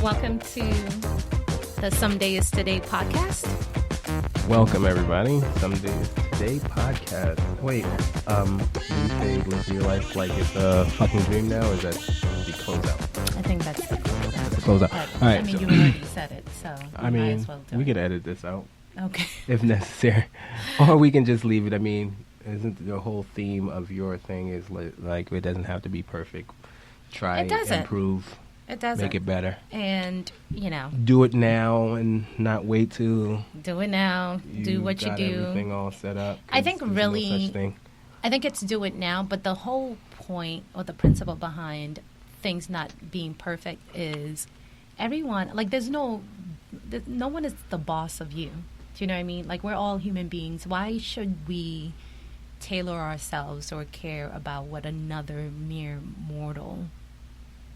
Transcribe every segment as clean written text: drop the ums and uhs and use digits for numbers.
welcome to the Someday is Today podcast. Welcome, everybody. Someday is Today podcast. Wait, do you say live your life like it's a fucking dream now, or is that the closeout? I think that's the closeout. That's the closeout. All right. I mean, you already said it, so I might mean, as well do we it. could edit this out. Okay. If necessary. Or we can just leave it. I mean, isn't the whole theme of your thing is like it doesn't have to be perfect. Try It doesn't. improve. It doesn't. Make it better. And, you know. Do it now and not wait till Do it now. Do what you got do. everything all set up. I think there's really, no such thing. I think it's do it now, but the whole point or the principle behind things not being perfect is everyone, like no one is the boss of you. Do you know what I mean? Like, we're all human beings. Why should we tailor ourselves or care about what another mere mortal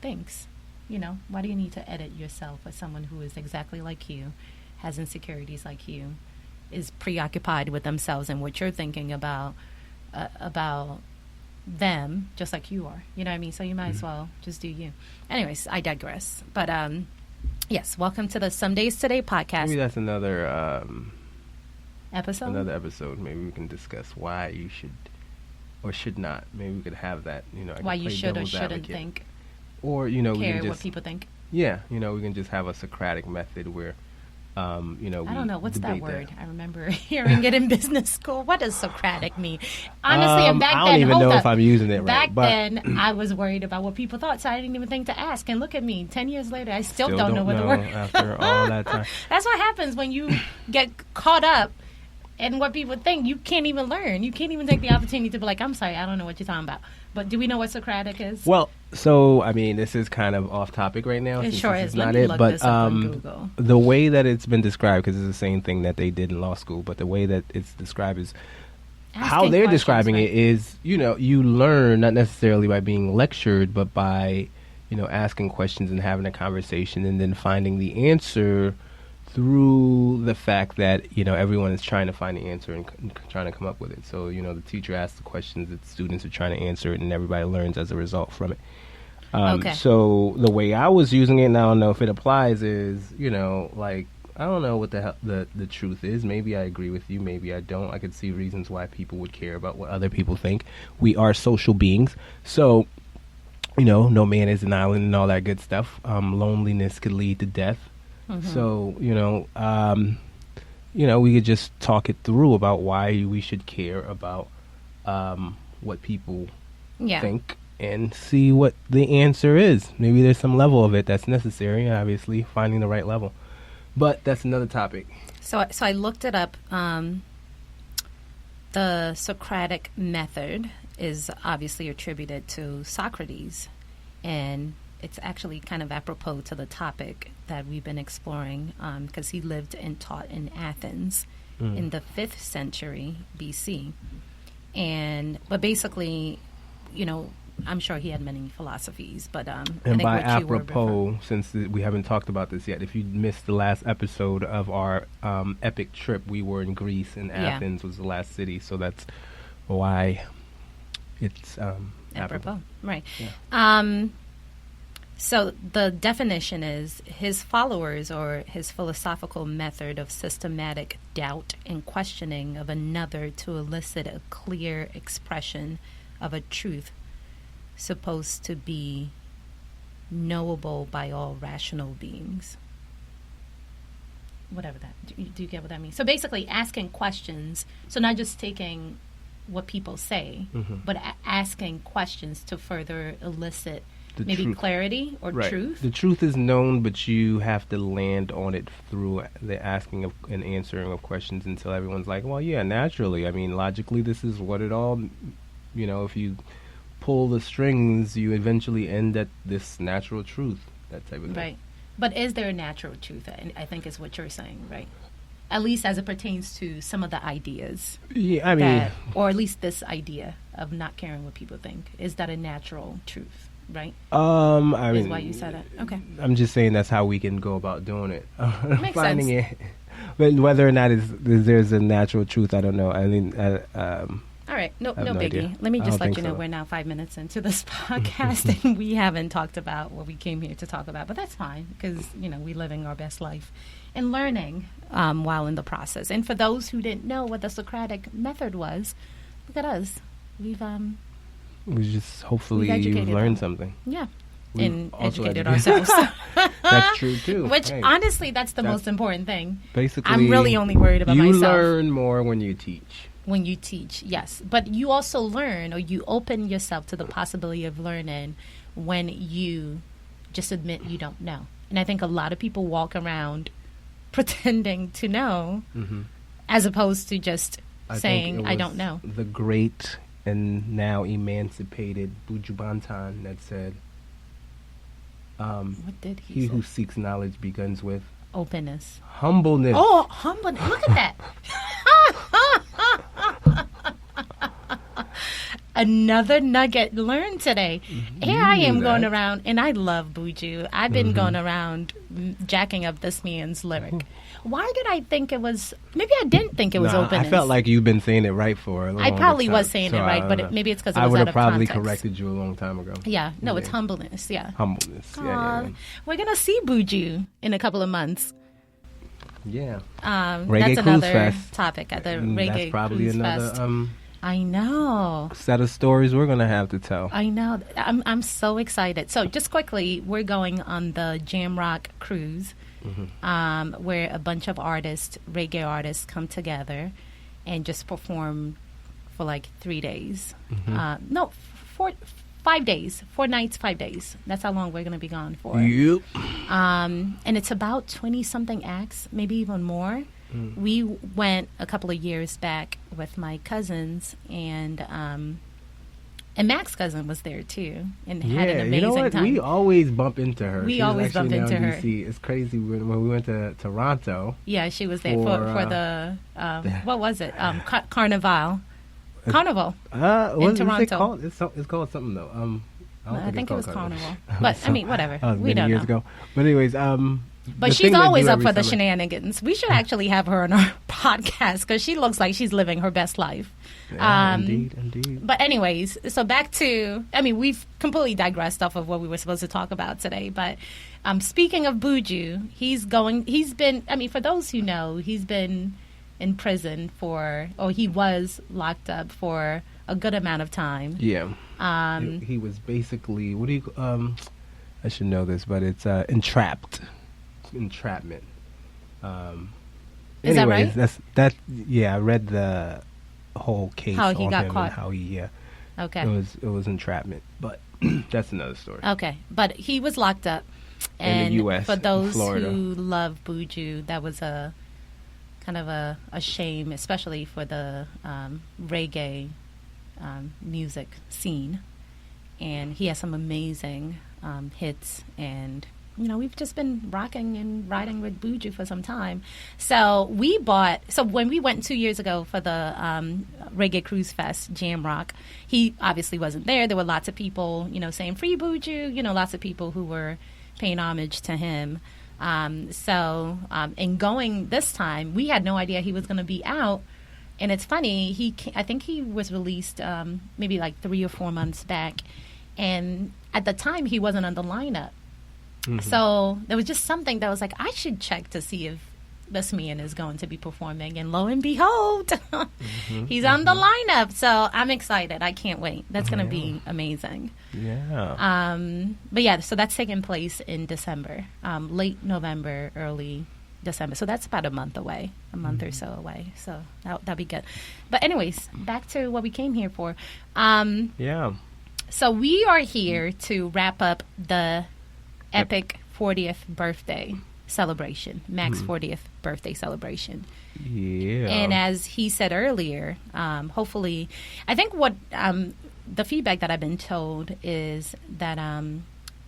thinks? You know, why do you need to edit yourself as someone who is exactly like you, has insecurities like you, is preoccupied with themselves and what you're thinking about them, just like you are. You know what I mean? So you might as well just do you. Anyways, I digress. But yes, welcome to the Some Days Today podcast. Maybe that's another episode. Another episode. Maybe we can discuss why you should or should not. Maybe we could have that. You know, why you should or shouldn't advocate. think. Or, you know, we care can just, what people think. Yeah, you know, we can just have a Socratic method where, you know, I don't know. What's that debate word? I remember hearing it in business school. What does Socratic mean? Honestly, and back I then, don't even know if I'm using it right. Back but then, I was worried about what people thought, so I didn't even think to ask. And look at me, 10 years later, I still don't know what the word after all that time. That's what happens when you get caught up in what people think. You can't even learn. You can't even take the opportunity to be like, I'm sorry, I don't know what you're talking about. But do we know what Socratic is? Well, so, I mean, this is kind of off topic right now. It since sure this is. not Let me it, look but this up on Google. The way that it's been described, because it's the same thing that they did in law school, but the way that it's described is how they're describing it is, you know, you learn not necessarily by being lectured, but by, you know, asking questions and having a conversation and then finding the answer through the fact that, you know, everyone is trying to find the answer and trying to come up with it. So, you know, the teacher asks the questions, the students are trying to answer it, and everybody learns as a result from it. Okay. So the way I was using it, and I don't know if it applies, is, you know, like, I don't know what the truth is. Maybe I agree with you. Maybe I don't. I could see reasons why people would care about what other people think. We are social beings. So, you know, no man is an island and all that good stuff. Loneliness could lead to death. So, you know, we could just talk it through about why we should care about what people think and see what the answer is. Maybe there's some level of it that's necessary, obviously, finding the right level. But that's another topic. So I looked it up. The Socratic method is obviously attributed to Socrates, and it's actually kind of apropos to the topic that we've been exploring, because he lived and taught in Athens in the 5th century BC. But basically, you know, I'm sure he had many philosophies, but I think by what you were apropos, since we haven't talked about this yet, if you missed the last episode of our epic trip, we were in Greece, and Athens was the last city, so that's why it's apropos. Right. Yeah. So the definition is his followers, or his philosophical method of systematic doubt and questioning of another to elicit a clear expression of a truth supposed to be knowable by all rational beings. Whatever that, do you get what that means? So basically asking questions, so not just taking what people say, but asking questions to further elicit maybe truth. Clarity or truth. The truth is known, but you have to land on it through the asking of and answering of questions until everyone's like, well, yeah, naturally. I mean, logically, this is what it all, you know, if you pull the strings, you eventually end at this natural truth, that type of thing. Right. But is there a natural truth? I think is what you're saying, right? At least as it pertains to some of the ideas. Yeah, I mean. Or at least this idea of not caring what people think. Is that a natural truth? Right? I mean, is why you said it. Okay. I'm just saying that's how we can go about doing it. Makes finding sense. it. But whether or not there's a natural truth, I don't know. I mean, all right. No, I have no no biggie. idea. Let me I just don't let you think know so. we're now 5 minutes into this podcast and we haven't talked about what we came here to talk about. But that's fine because, we're living our best life and learning while in the process. And for those who didn't know what the Socratic method was, look at us. We just hopefully We've you've educated learned them. something. Yeah. We've And also educated educated- ourselves. That's true too. Which, Hey, honestly, that's the that's most important thing. basically, I'm really only worried about you myself. learn more when you teach. When you teach, yes. But you also learn, or you open yourself to the possibility of learning when you just admit you don't know. And I think a lot of people walk around pretending to know as opposed to just saying, I don't know. The great and now emancipated Buju Banton that said, What did he he who say? seeks knowledge begins with Openness. humbleness. Oh, humbleness. Look at that. Another nugget learned today. Here I am going around, and I love Buju. I've been going around jacking up this man's lyric. Why did I think it was? Maybe I didn't think it was Nah, openness. I felt like you've been saying it right for a long I probably time, was saying so it I right, don't but know. maybe it's because it I was would out have of probably context. corrected you a long time ago. Yeah, no, it's Yeah. humbleness. Yeah. Humbleness. Aw, Yeah. we're gonna see Buju in a couple of months. Yeah. Reggae Reggae that's Cruise another Fest. topic at the And Reggae that's probably Cruise another Fest. I know. set of stories we're gonna have to tell. I know. I'm so excited. So just quickly, we're going on the Jamrock cruise, where a bunch of artists, reggae artists, come together and just perform for like 3 days. No, 5 days, 4 nights, 5 days. That's how long we're going to be gone for. Yep. And it's about 20 something acts, maybe even more. We went a couple of years back with my cousins, and Mack's cousin was there too, and had an amazing you know what? time. We always bump into her. We She's always actually bump now into in her. DC. It's crazy when we went to Toronto. Yeah, she was there for the what was it? Carnival. It's- Carnival. What is it Toronto. called? It's called something though. I think it was called Carnival. But I mean, whatever. That was We many don't years know. ago. But anyways, But the she's thing they always do up every for the summer- shenanigans. We should actually have her on our podcast because she looks like she's living her best life. Yeah, indeed. But anyways, so back to, we've completely digressed off of what we were supposed to talk about today. But speaking of Buju, he's been, for those who know, he's been in prison he was locked up for a good amount of time. Yeah. He was basically, what do you, I should know this, but it's entrapment. Is that anyways, right? Yeah, I read the whole case How he on got him caught. and how he, Okay. it was entrapment, but that's another story. Okay, but he was locked up. In And the U.S., for in those Florida. who love Buju, that was a kind of a shame, especially for the reggae music scene. And he has some amazing hits, and we've just been rocking and riding with Buju for some time. So when we went 2 years ago for the Reggae Cruise Fest, Jamrock, he obviously wasn't there. There were lots of people, saying free Buju, lots of people who were paying homage to him. In going this time, we had no idea he was going to be out. And it's funny, I think he was released maybe like 3 or 4 months back. And at the time, he wasn't on the lineup. So there was just something that was like, I should check to see if this man is going to be performing. And lo and behold, he's on the lineup. So I'm excited. I can't wait. That's going to be amazing. Yeah. But yeah, so that's taking place in December, late November, early December. So that's about a month away, a month or so away. So that'll be good. But anyways, back to what we came here for. Yeah. So we are here to wrap up the epic 40th birthday celebration, Mack's 40th birthday celebration. Yeah. And as he said earlier, hopefully, I think what the feedback that I've been told is that,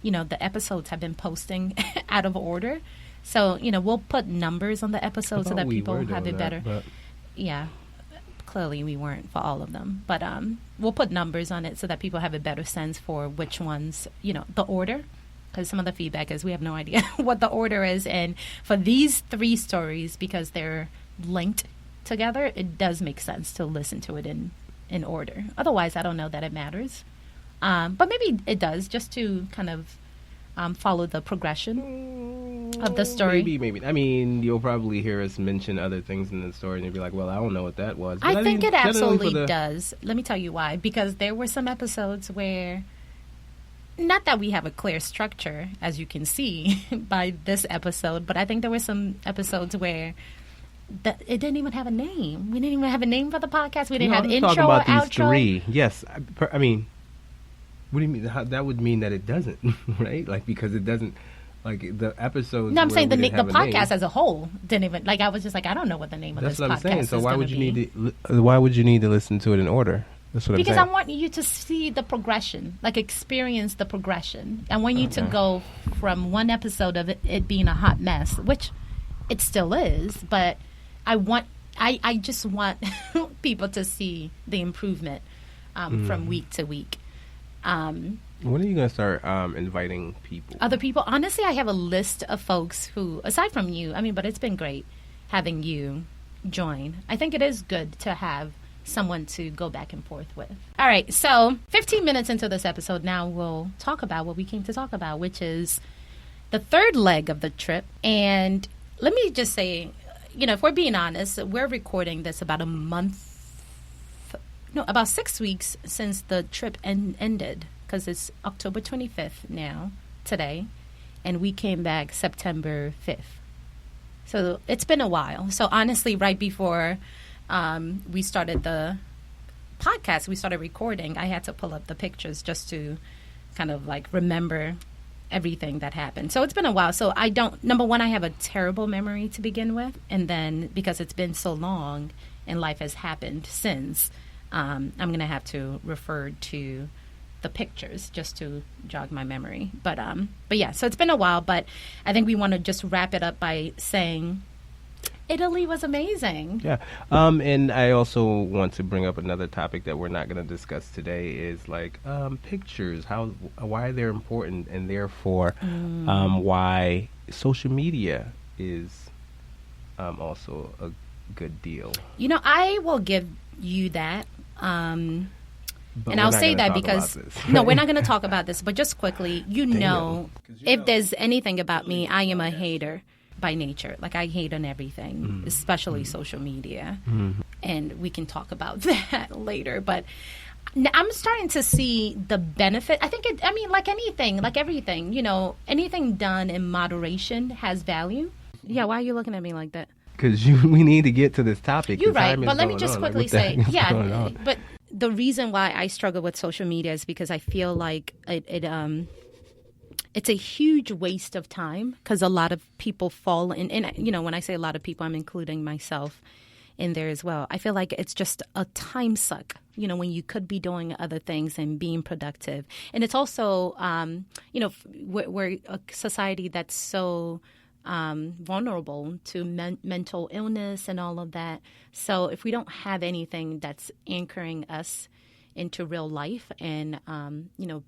the episodes have been posting out of order. So, we'll put numbers on the episodes so that people have it better. Yeah. Clearly, we weren't for all of them. But we'll put numbers on it so that people have a better sense for which ones, the order. Because some of the feedback is we have no idea what the order is. And for these 3 stories, because they're linked together, it does make sense to listen to it in in order. Otherwise, I don't know that it matters. But maybe it does, just to kind of follow the progression of the story. Maybe. I mean, you'll probably hear us mention other things in the story, and you'll be like, well, I don't know what that was. But I think mean, it absolutely does. Let me tell you why. Because there were some episodes where, not that we have a clear structure, as you can see by this episode, but I think there were some episodes where it didn't even have a name. We didn't even have a name for the podcast. We didn't have intro or outro. These three. Yes. I mean, what do you mean? That would mean that it doesn't, right? Like, because it doesn't, like, the episodes. No, I'm saying the podcast as a whole didn't even, like, I was just like, I don't know what the name of this podcast is. That's what I'm saying. So why would you need to? Why would you need to listen to it in order? That's what because I'm saying. I want you to see the progression, like experience the progression. I want you to go from one episode of it being a hot mess, which it still is, but I just want people to see the improvement from week to week. When are you going to start inviting people? Other people? Honestly, I have a list of folks who, aside from you, I mean, but it's been great having you join. I think it is good to have someone to go back and forth with. All right, so 15 minutes into this episode, now we'll talk about what we came to talk about, which is the third leg of the trip. And let me just say, if we're being honest, we're recording this about about 6 weeks since the trip ended, because it's October 25th now, today, and we came back September 5th. So it's been a while. So honestly, right before we started the podcast, we started recording, I had to pull up the pictures just to kind of like remember everything that happened. So it's been a while. So number one, I have a terrible memory to begin with. And then because it's been so long and life has happened since, I'm going to have to refer to the pictures just to jog my memory. But yeah, so it's been a while, but I think we want to just wrap it up by saying Italy was amazing. Yeah. And I also want to bring up another topic that we're not going to discuss today is like pictures, why they're important, and therefore why social media is also a good deal. I will give you that. And I'll say that because no, we're not going to talk about this, but just quickly, if there's anything about me, I am a hater by nature. Like, I hate on everything, especially social media. And we can talk about that later. But I'm starting to see the benefit. Like anything, like everything, anything done in moderation has value. Yeah, why are you looking at me like that? Because we need to get to this topic. You're right, but let me just quickly say, but the reason why I struggle with social media is because I feel like it's a huge waste of time, because a lot of people fall in, and when I say a lot of people, I'm including myself in there as well. I feel like it's just a time suck, when you could be doing other things and being productive. And it's also, we're a society that's so vulnerable to mental illness and all of that. So if we don't have anything that's anchoring us into real life and,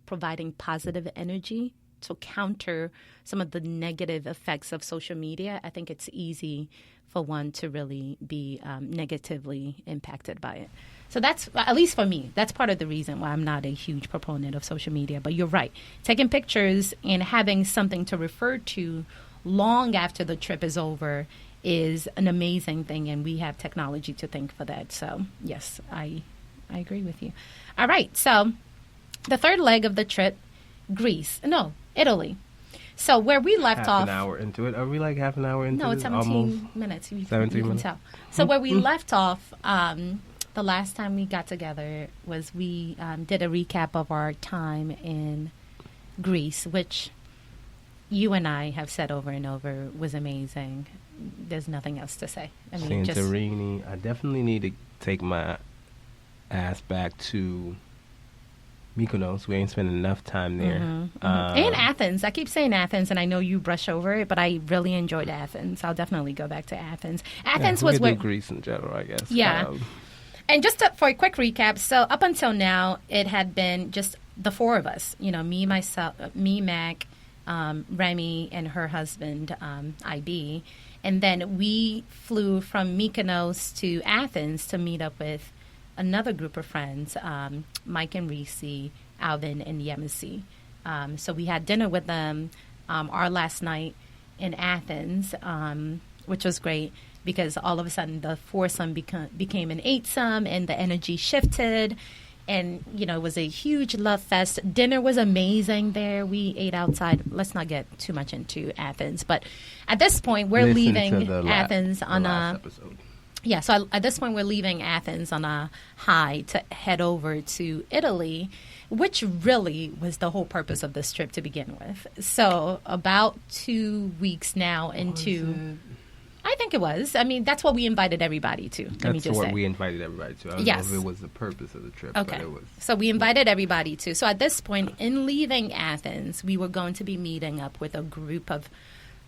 providing positive energy to counter some of the negative effects of social media, I think it's easy for one to really be negatively impacted by it. So that's, at least for me, that's part of the reason why I'm not a huge proponent of social media. But you're right. Taking pictures and having something to refer to long after the trip is over is an amazing thing, and we have technology to thank for that. So, yes, I agree with you. All right, so the third leg of the trip, Italy. So where we left off... Half an hour into it. Are we like half an hour into it? No, it's 17 minutes. 17 minutes? Tell. So where we left off, the last time we got together was we did a recap of our time in Greece, which you and I have said over and over was amazing. There's nothing else to say. Santorini. I definitely need to take my ass back to Mykonos. We ain't spent enough time there. And Athens. I keep saying Athens, and I know you brush over it, but I really enjoyed Athens. I'll definitely go back to Athens. Athens was where Greece in general, I guess. Yeah. And just for a quick recap, so up until now, it had been just the four of us. Me, Mack, Remy, and her husband, IB. And then we flew from Mykonos to Athens to meet up with another group of friends, Mike and Reese, Alvin and Yemisi. So we had dinner with them our last night in Athens, which was great because all of a sudden the foursome became an eightsome and the energy shifted. And, it was a huge love fest. Dinner was amazing there. We ate outside. Let's not get too much into Athens. But at this point, we're leaving Athens on a... episode. Yeah, so at this point, we're leaving Athens on a high to head over to Italy, which really was the whole purpose of this trip to begin with. So about 2 weeks now into... I think it was. I mean, that's what we invited everybody to. That's what we invited everybody to. I don't know if it was the purpose of the trip, okay. But it was. So we invited everybody to. So at this point, in leaving Athens, we were going to be meeting up with a group of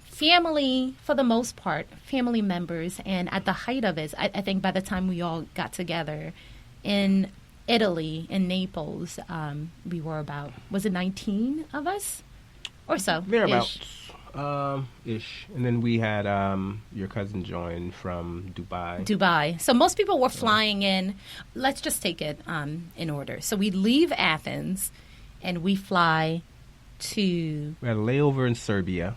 family, for the most part, family members. And at the height of it, I think by the time we all got together in Italy, in Naples, we were about, was it 19 of us or so? Thereabouts. Ish. And then we had your cousin join from Dubai. So most people were flying in. Let's just take it in order. So we leave Athens and we fly to... We had a layover in Serbia.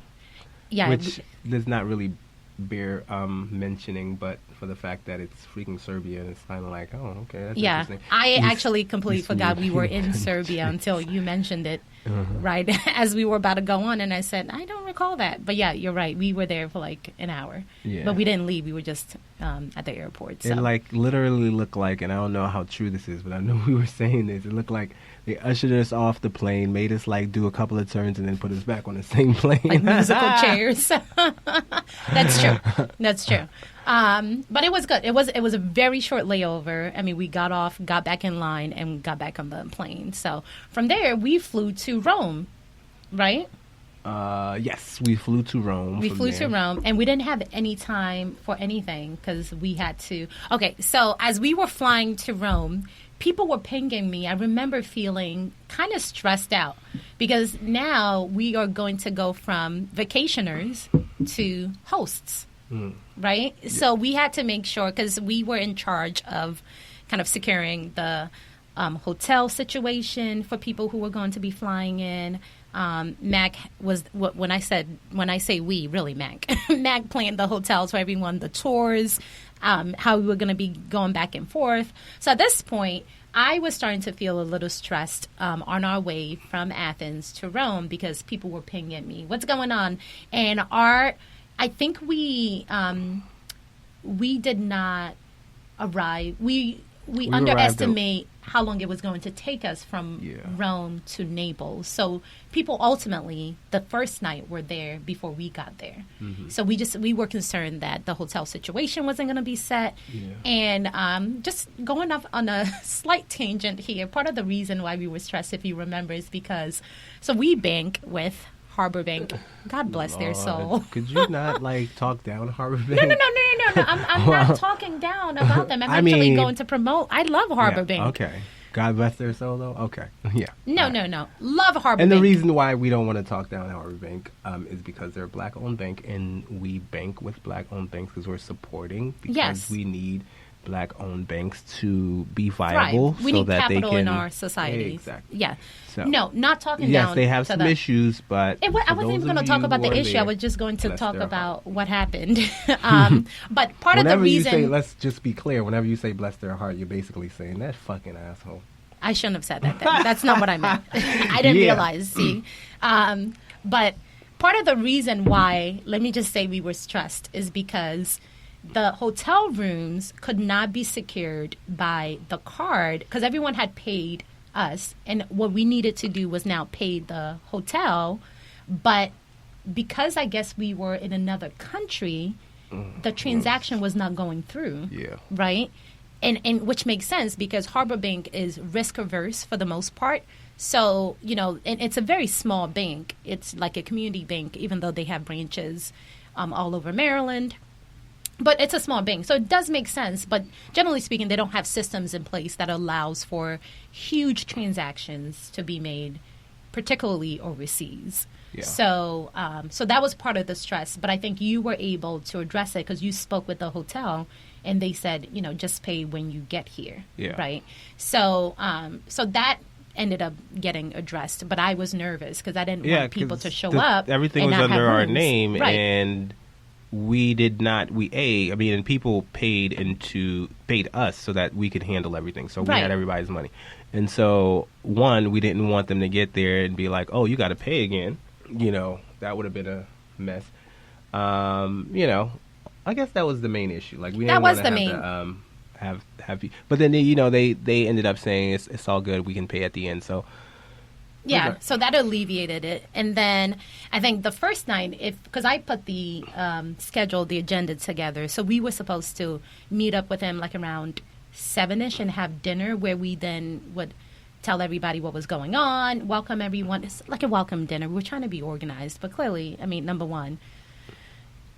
Yeah. Which does not really bear mentioning, but for the fact that it's freaking Serbia, and it's kind of like, oh, okay, that's interesting. I actually completely forgot we were in Serbia until you mentioned it, right, as we were about to go on, and I said, I don't recall that. But yeah, you're right. We were there for like an hour, but we didn't leave. We were just at the airport. So. It like literally looked like, and I don't know how true this is, but I know we were saying this, it looked like they ushered us off the plane, made us like do a couple of turns, and then put us back on the same plane. Like musical chairs. That's true. That's true. But it was good. It was a very short layover. I mean, we got off, got back in line, and got back on the plane. So from there, we flew to Rome, right? Yes, we flew to Rome. To Rome, and we didn't have any time for anything because we had to. Okay, so as we were flying to Rome, people were pinging me. I remember feeling kind of stressed out because now we are going to go from vacationers to hosts, right? Yeah. So we had to make sure because we were in charge of kind of securing the hotel situation for people who were going to be flying in. Mack was when I say we, really Mack. Mack planned the hotels for everyone, the tours, how we were going to be going back and forth. So at this point, I was starting to feel a little stressed on our way from Athens to Rome because people were pinging me, what's going on? And I think we did not arrive. We underestimate how long it was going to take us from Rome to Naples. So people ultimately, the first night, were there before we got there. Mm-hmm. So we were concerned that the hotel situation wasn't going to be set. Yeah. And just going off on a slight tangent here, part of the reason why we were stressed, if you remember, is because we bank with Harbor Bank. God bless their soul. Could you not talk down Harbor Bank? No. I'm not talking down about them. I'm actually going to promote. I love Harbor Bank. Okay. God bless their soul, though? Okay. Yeah. No. Love Harbor Bank. And the reason why we don't want to talk down Harbor Bank is because they're a black-owned bank, and we bank with black-owned banks because we're supporting, because we need black-owned banks to be viable. We need capital in our society. Exactly. Yeah. So, no, not talking down. Yes, they have some issues, but I wasn't even going to talk about the issue. I was just going to talk about what happened. But part of the reason... let's just be clear. Whenever you say bless their heart, you're basically saying, that fucking asshole. I shouldn't have said that then. That's not what I meant. I didn't realize, see. But part of the reason why, let me just say we were stressed, is because the hotel rooms could not be secured by the card because everyone had paid us. And what we needed to do was now pay the hotel. But because I guess we were in another country, the transaction was not going through. Yeah. Right? And which makes sense because Harbor Bank is risk averse for the most part. So, and it's a very small bank. It's like a community bank, even though they have branches all over Maryland. But it's a small bank, so it does make sense. But generally speaking, they don't have systems in place that allows for huge transactions to be made, particularly overseas. Yeah. So that was part of the stress. But I think you were able to address it because you spoke with the hotel, and they said, just pay when you get here. Yeah. Right. So, so that ended up getting addressed, but I was nervous because I didn't want people to show up. Everything and was not under have our rooms. name, Right. and we did not. And people paid us so that we could handle everything. So we Right. had everybody's money, and so we didn't want them to get there and be like, "Oh, you got to pay again." That would have been a mess. I guess that was the main issue. Like we didn't That was want to the have main- to have but then they ended up saying it's all good. We can pay at the end. So Yeah, okay. so that alleviated it. And then I think the first night, because I put the schedule, the agenda together, so we were supposed to meet up with him like around 7-ish and have dinner where we then would tell everybody what was going on, welcome everyone. It's like a welcome dinner. We're trying to be organized, but clearly, number one,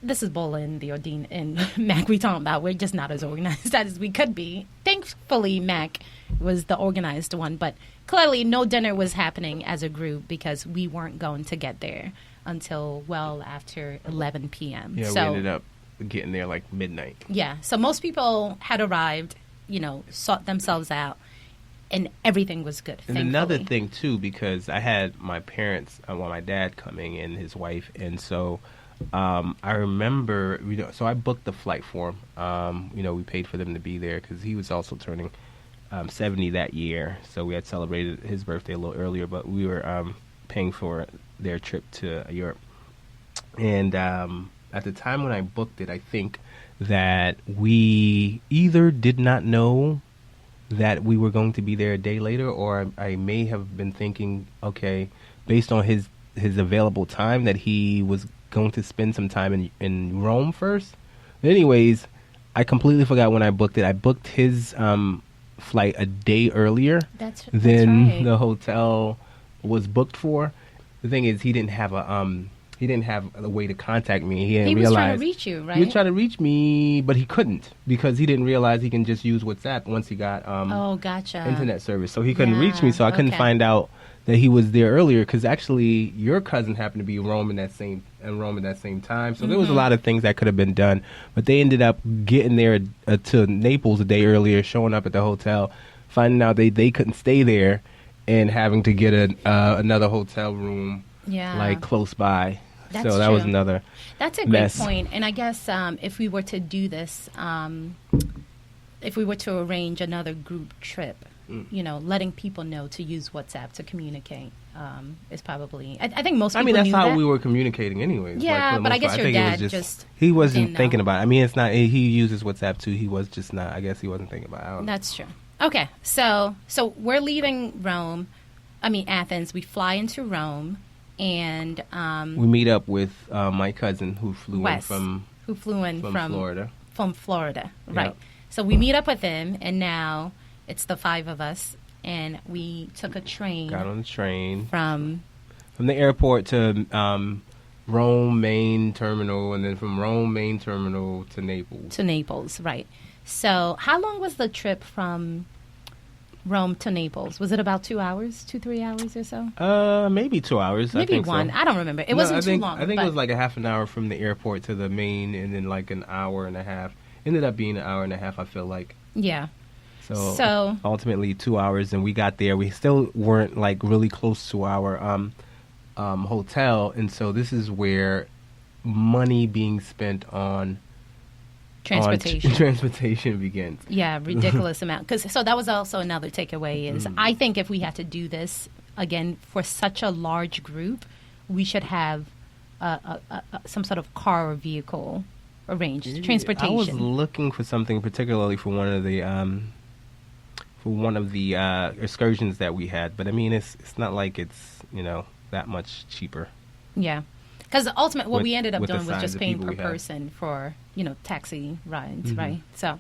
this is Bola and the Ordine and Mac we talking about. We're just not as organized as we could be. Thankfully, Mac was the organized one, but clearly no dinner was happening as a group because we weren't going to get there until well after 11 p.m. yeah, So, we ended up getting there like midnight. yeah, so most people had arrived, sought themselves out, and everything was good. And another thing too, because I had my parents, my dad coming and his wife, and so I remember, so I booked the flight for him. We paid for them to be there because he was also turning 70 that year. So we had celebrated his birthday a little earlier, but we were paying for their trip to Europe. And at the time when I booked it, I think that we either did not know that we were going to be there a day later, or I may have been thinking, okay, based on his available time, that he was going to spend some time in Rome first. But anyways, I completely forgot when I booked it. I booked his flight a day earlier than right. the hotel was booked for. The thing is, he didn't have a way to contact me. He didn't was realize trying to reach you, right? He was trying to reach me, but he couldn't because he didn't realize he can just use WhatsApp once he got oh, gotcha. internet service. So he couldn't reach me, Yeah, so I couldn't okay. find out that he was there earlier because actually your cousin happened to be in Rome at that same time. So there was a lot of things that could have been done, but they ended up getting there to Naples a day earlier, showing up at the hotel, finding out they couldn't stay there, and having to get another hotel room like close by. That's so that was true. another That's a mess. great point. And I guess if we were to do this, if we were to arrange another group trip, letting people know to use WhatsApp to communicate is probably. I think most people that's knew how that. we were communicating anyways. Yeah, for the but I most guess part. your think it dad was just he didn't wasn't know. thinking about it. It's not. He uses WhatsApp too. He was just not. I guess he wasn't thinking about it. I don't know. That's true. Okay, so we're leaving Athens. We fly into Rome, and We meet up with my cousin who flew Wes, in from Florida. From Florida, right? Yep. So we meet up with him, and now it's the 5 of us, and we took a train Got on the train from from the airport to Rome main terminal, and then from Rome main terminal to Naples. Right? So how long was the trip from Rome to Naples? Was it about 2 hours, 2-3 hours or so? Maybe 2 hours. Maybe I think one. So. I don't remember. It wasn't too long. I think but it was like a half an hour from the airport to the main, and then like an hour and a half. Ended up being an hour and a half. I feel like. yeah. So ultimately 2 hours, and we got there. We still weren't like really close to our hotel, and so this is where money being spent on transportation begins. Yeah, ridiculous amount. So that was also another takeaway is I think if we had to do this again for such a large group, we should have some sort of car or vehicle arranged, transportation. I was looking for something particularly for one of the excursions that we had, but I mean it's not like it's that much cheaper. Yeah. Because ultimately, what With- we ended up with the doing was size just of paying people per we had. person for, taxi rides, right? So,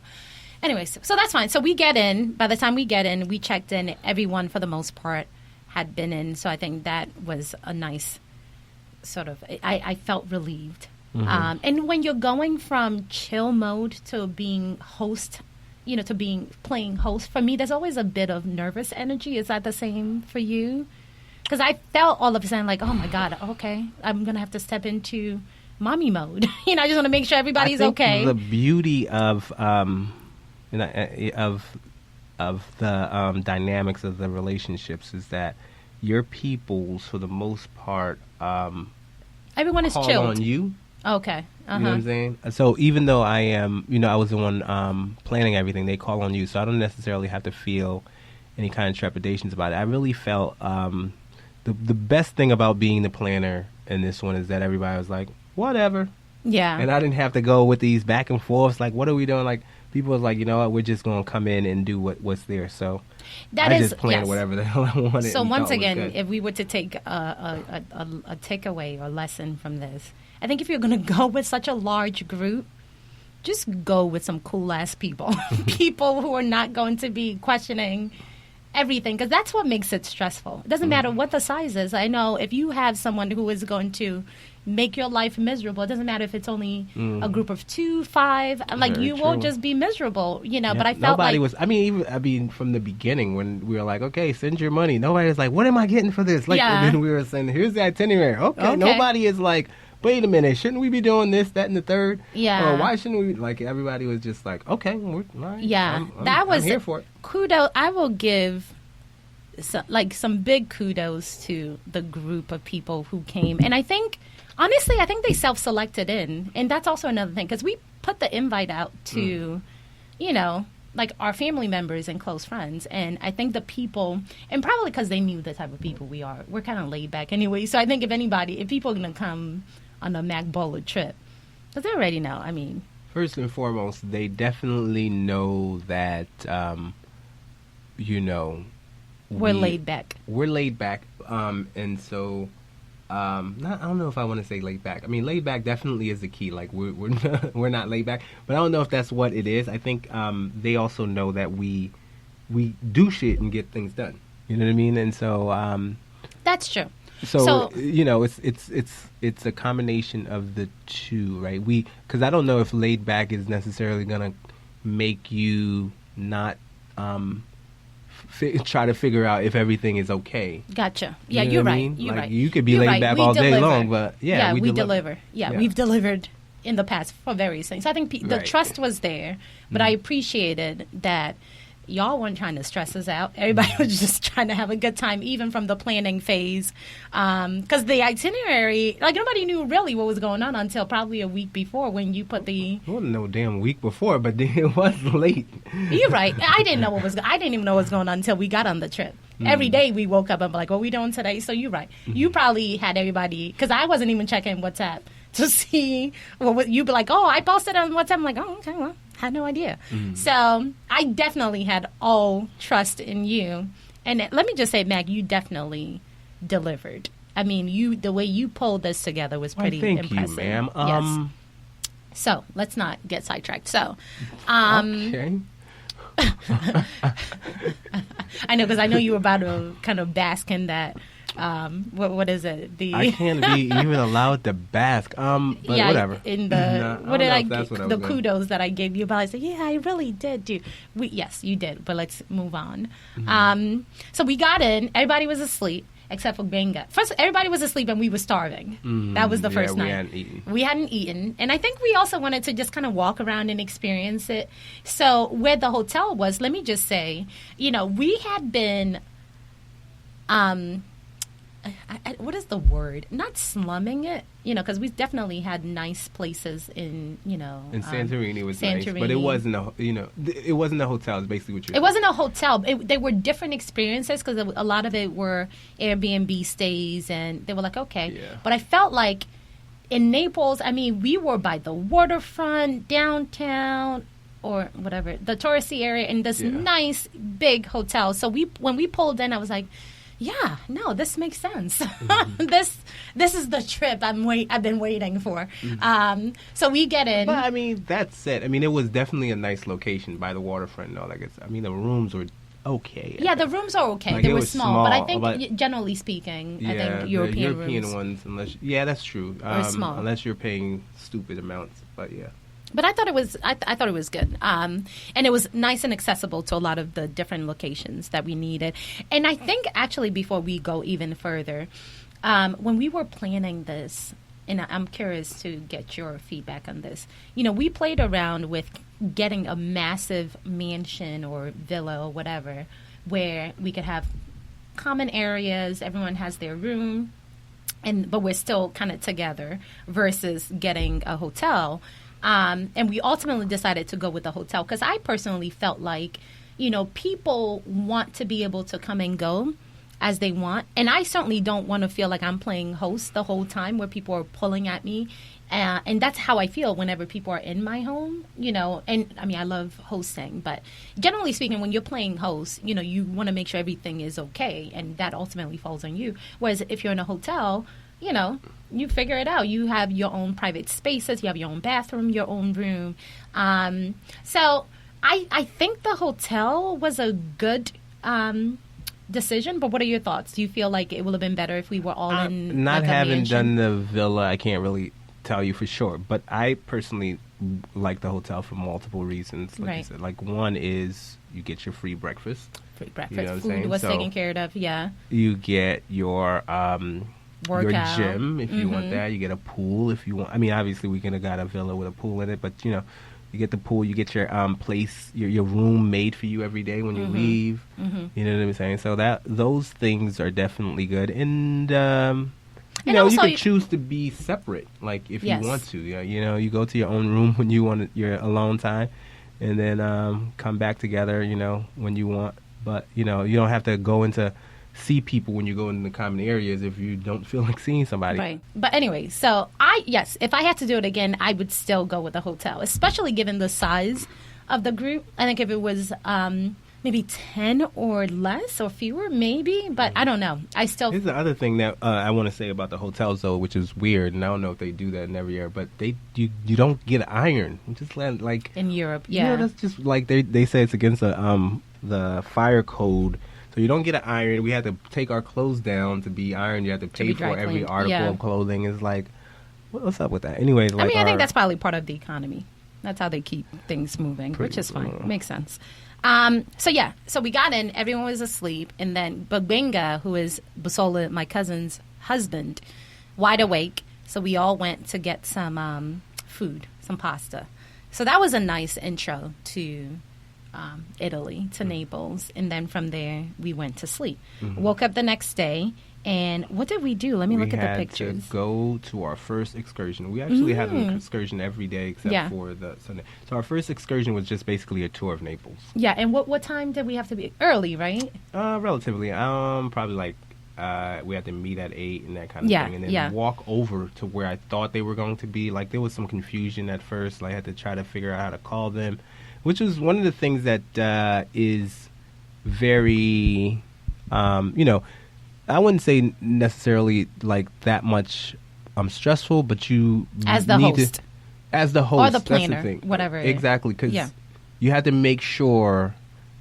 anyways, so that's fine. So we get in. By the time we get in, we checked in. Everyone, for the most part, had been in. So I think that was a nice sort of, I felt relieved. And when you're going from chill mode to being host, to playing host, for me, there's always a bit of nervous energy. Is that the same for you? Because I felt all of a sudden like, oh my God, okay, I'm going to have to step into mommy mode. I just want to make sure everybody's I think okay. The beauty of the dynamics of the relationships is that your peoples, for the most part, Everyone is call chilled. on you. Okay. You know what I'm saying? So even though I am, I was the one planning everything, they call on you. So I don't necessarily have to feel any kind of trepidations about it. I really felt the best thing about being the planner in this one is that everybody was like, whatever. Yeah. And I didn't have to go with these back and forths, like, what are we doing? Like, people was like, you know what, we're just going to come in and do what's there. So I just planned whatever the hell I wanted. So once again, if we were to take a takeaway or lesson from this, I think if you're going to go with such a large group, just go with some cool-ass people. People who are not going to be questioning everything, because that's what makes it stressful. It doesn't matter what the size is. I know if you have someone who is going to make your life miserable, it doesn't matter if it's only a group of 2, 5. Like, Very you true. will just be miserable, Yeah, but I felt nobody like... was, from the beginning when we were like, okay, send your money. Nobody was like, what am I getting for this? Like, Yeah. and then we were saying, here's the itinerary. Okay. Nobody is like, wait a minute, shouldn't we be doing this, that, and the third? Yeah. Or why shouldn't we? Like, everybody was just like, okay, we're all right. Yeah, I'm here for it. Kudos. I will give some big kudos to the group of people who came. And I think, honestly, they self-selected in. And that's also another thing, because we put the invite out to, like our family members and close friends. And I think the people, and probably because they knew the type of people we are, we're kind of laid back anyway. So I think if people are going to come on a Mack Bowler trip, because they already know, First and foremost, they definitely know that, we're laid back. We're laid back. And so, I don't know if I want to say laid back. Laid back definitely is the key. Like, we're not laid back. But I don't know if that's what it is. I think they also know that we do shit and get things done. You know what I mean? And so... that's true. So it's a combination of the two, right? Because I don't know if laid back is necessarily gonna make you not try to figure out if everything is okay. Gotcha. Yeah, you know you're what I right. mean? You're like, right. You could be You're laid right. back We all day deliver. long, but we deliver. Yeah, we've delivered in the past for various things. I think the trust was there, but I appreciated that. Y'all weren't trying to stress us out. Everybody was just trying to have a good time, even from the planning phase. Because the itinerary, like, nobody knew really what was going on until probably a week before when you put the... It wasn't no damn week before, but it was late. You're right. I didn't even know what was going on until we got on the trip. Every day we woke up and be like, what are we doing today? So you're right. You probably had everybody... Because I wasn't even checking WhatsApp to see... Well, you'd be like, oh, I posted on WhatsApp. I'm like, oh, okay, well... had no idea. So I definitely had all trust in you. And let me just say, Mack, you definitely delivered. The way you pulled this together was pretty impressive. Thank you, ma'am. Yes. So let's not get sidetracked. So, okay. I know, because I know you were about to kind of bask in that. What is it? I can't be even allowed to bask. But yeah, whatever. In the the kudos kudos that I gave you, but I said, yeah, I really did do. Yes, you did. But let's move on. So we got in. Everybody was asleep except for Benga. First, everybody was asleep and we were starving. That was the first night. We hadn't eaten, and I think we also wanted to just kind of walk around and experience it. So where the hotel was, let me just say, we had been. What is the word? Not slumming it, because we definitely had nice places in, And Santorini was Santorini. nice, but it wasn't it wasn't a hotel. Is basically what you're. It wasn't a hotel. They were different experiences because a lot of it were Airbnb stays, and they were like, okay. Yeah. But I felt like in Naples, we were by the waterfront, downtown, or whatever, the touristy area, in this nice big hotel. So when we pulled in, I was like, yeah, no, this makes sense. This is the trip I've been waiting for. So we get in. But that's it. It was definitely a nice location by the waterfront and all that. The rooms were okay. Yeah, the rooms are okay. Like, they were small, but I think but generally speaking, I think the European rooms, unless that's true. Are small, unless you're paying stupid amounts. But yeah. But I thought it was I thought it was good, and it was nice and accessible to a lot of the different locations that we needed. And I think actually, before we go even further, when we were planning this, and I'm curious to get your feedback on this. You know, we played around with getting a massive mansion or villa or whatever where we could have common areas, everyone has their room, but we're still kind of together versus getting a hotel. And we ultimately decided to go with the hotel because I personally felt like, you know, people want to be able to come and go as they want. And I certainly don't want to feel like I'm playing host the whole time where people are pulling at me. And that's how I feel whenever people are in my home, you know. And, I mean, I love hosting. But generally speaking, when you're playing host, you know, you want to make sure everything is okay. And that ultimately falls on you. Whereas if you're in a hotel, you know, you figure it out. You have your own private spaces. You have your own bathroom, your own room. So I think the hotel was a good decision, but what are your thoughts? Do you feel like it would have been better if we were all in not like a having mansion? done the villa, I can't really tell you for sure, but I personally like the hotel for multiple reasons. Like you said, like one is you get your free breakfast. Free breakfast, you know food was so taken care of. Yeah, you get your workout, your gym if you want that. You get a pool if you want. I mean, obviously we could have got a villa with a pool in it, but you know. You get the pool. You get your place, your room made for you every day when you leave. You know what I'm saying? So those things are definitely good. And you know, you can choose to be separate, like if you want to. Yeah, you know, you go to your own room when you want your alone time, and then come back together. You know, when you want. But you know, you don't have to go into see people when you go in the common areas if you don't feel like seeing somebody. Right. But anyway, so if I had to do it again, I would still go with a hotel, especially given the size of the group. I think if it was maybe 10 or less or fewer, maybe, but I don't know. Here's the other thing that I want to say about the hotels, though, which is weird, and I don't know if they do that in every area, but you don't get iron. Just like in Europe, yeah. You know, that's just like they say it's against the fire code. So you don't get an iron. We had to take our clothes down to be ironed. You have to pay for every article of clothing. It's like, what's up with that? Anyways, like I think that's probably part of the economy. That's how they keep things moving, which is fine. Makes sense. So we got in. Everyone was asleep. And then Babenga, who is Busola, my cousin's husband, wide awake. So we all went to get some food, some pasta. So that was a nice intro to Italy, to Naples, and then from there we went to sleep. Woke up the next day, and what did we do? Let me look at the pictures. We had to go to our first excursion. We actually had an excursion every day except for the Sunday. So our first excursion was just basically a tour of Naples. Yeah, and what time did we have to be? Early, right? Relatively. Probably like we had to meet at 8 and that kind of thing, and then walk over to where I thought they were going to be. Like there was some confusion at first. Like, I had to try to figure out how to call them. Which is one of the things that is very, you know, I wouldn't say necessarily like that much stressful, but you as the host, or the planner, that's the thing. Whatever. Exactly, because you had to make sure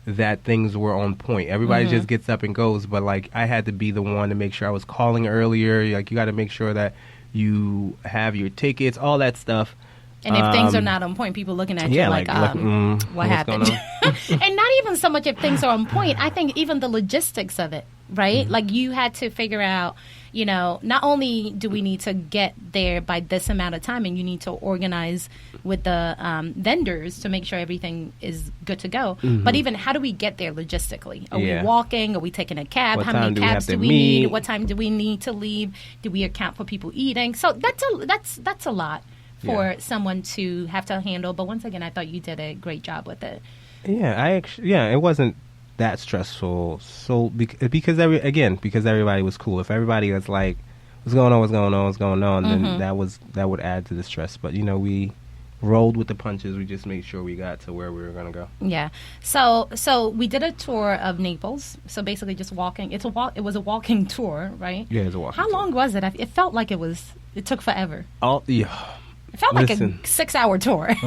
that things were on point. Everybody just gets up and goes, but like I had to be the one to make sure I was calling earlier. Like you got to make sure that you have your tickets, all that stuff. And if things are not on point, people looking at you like what happened? And not even so much if things are on point. I think even the logistics of it, right? Like you had to figure out, you know, not only do we need to get there by this amount of time, and you need to organize with the vendors to make sure everything is good to go, but even how do we get there logistically? Are we walking? Are we taking a cab? How many cabs do we need? What time do we need to leave? Do we account for people eating? So that's a lot for someone to have to handle. But once again, I thought you did a great job with it. Yeah, it wasn't that stressful. So because everybody was cool. If everybody was like, what's going on, then that would add to the stress. But you know, we rolled with the punches. We just made sure we got to where we were going to go. Yeah. So we did a tour of Naples. So basically just walking. It was a walking tour, right? Yeah, it was a walking tour. How long was it? It felt like it took forever. It felt like a 6-hour tour. It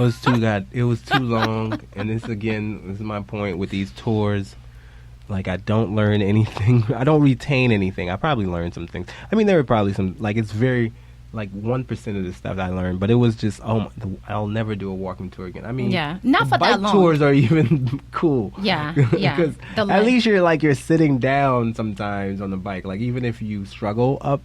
was too long. And this is my point with these tours. Like, I don't learn anything. I don't retain anything. I probably learned some things. I mean, there were probably some, like, it's very, like, 1% of the stuff I learned. But it was just, I'll never do a walking tour again. I mean, not for that long. Bike tours are even cool. Yeah. Because at least you're sitting down sometimes on the bike. Like, even if you struggle up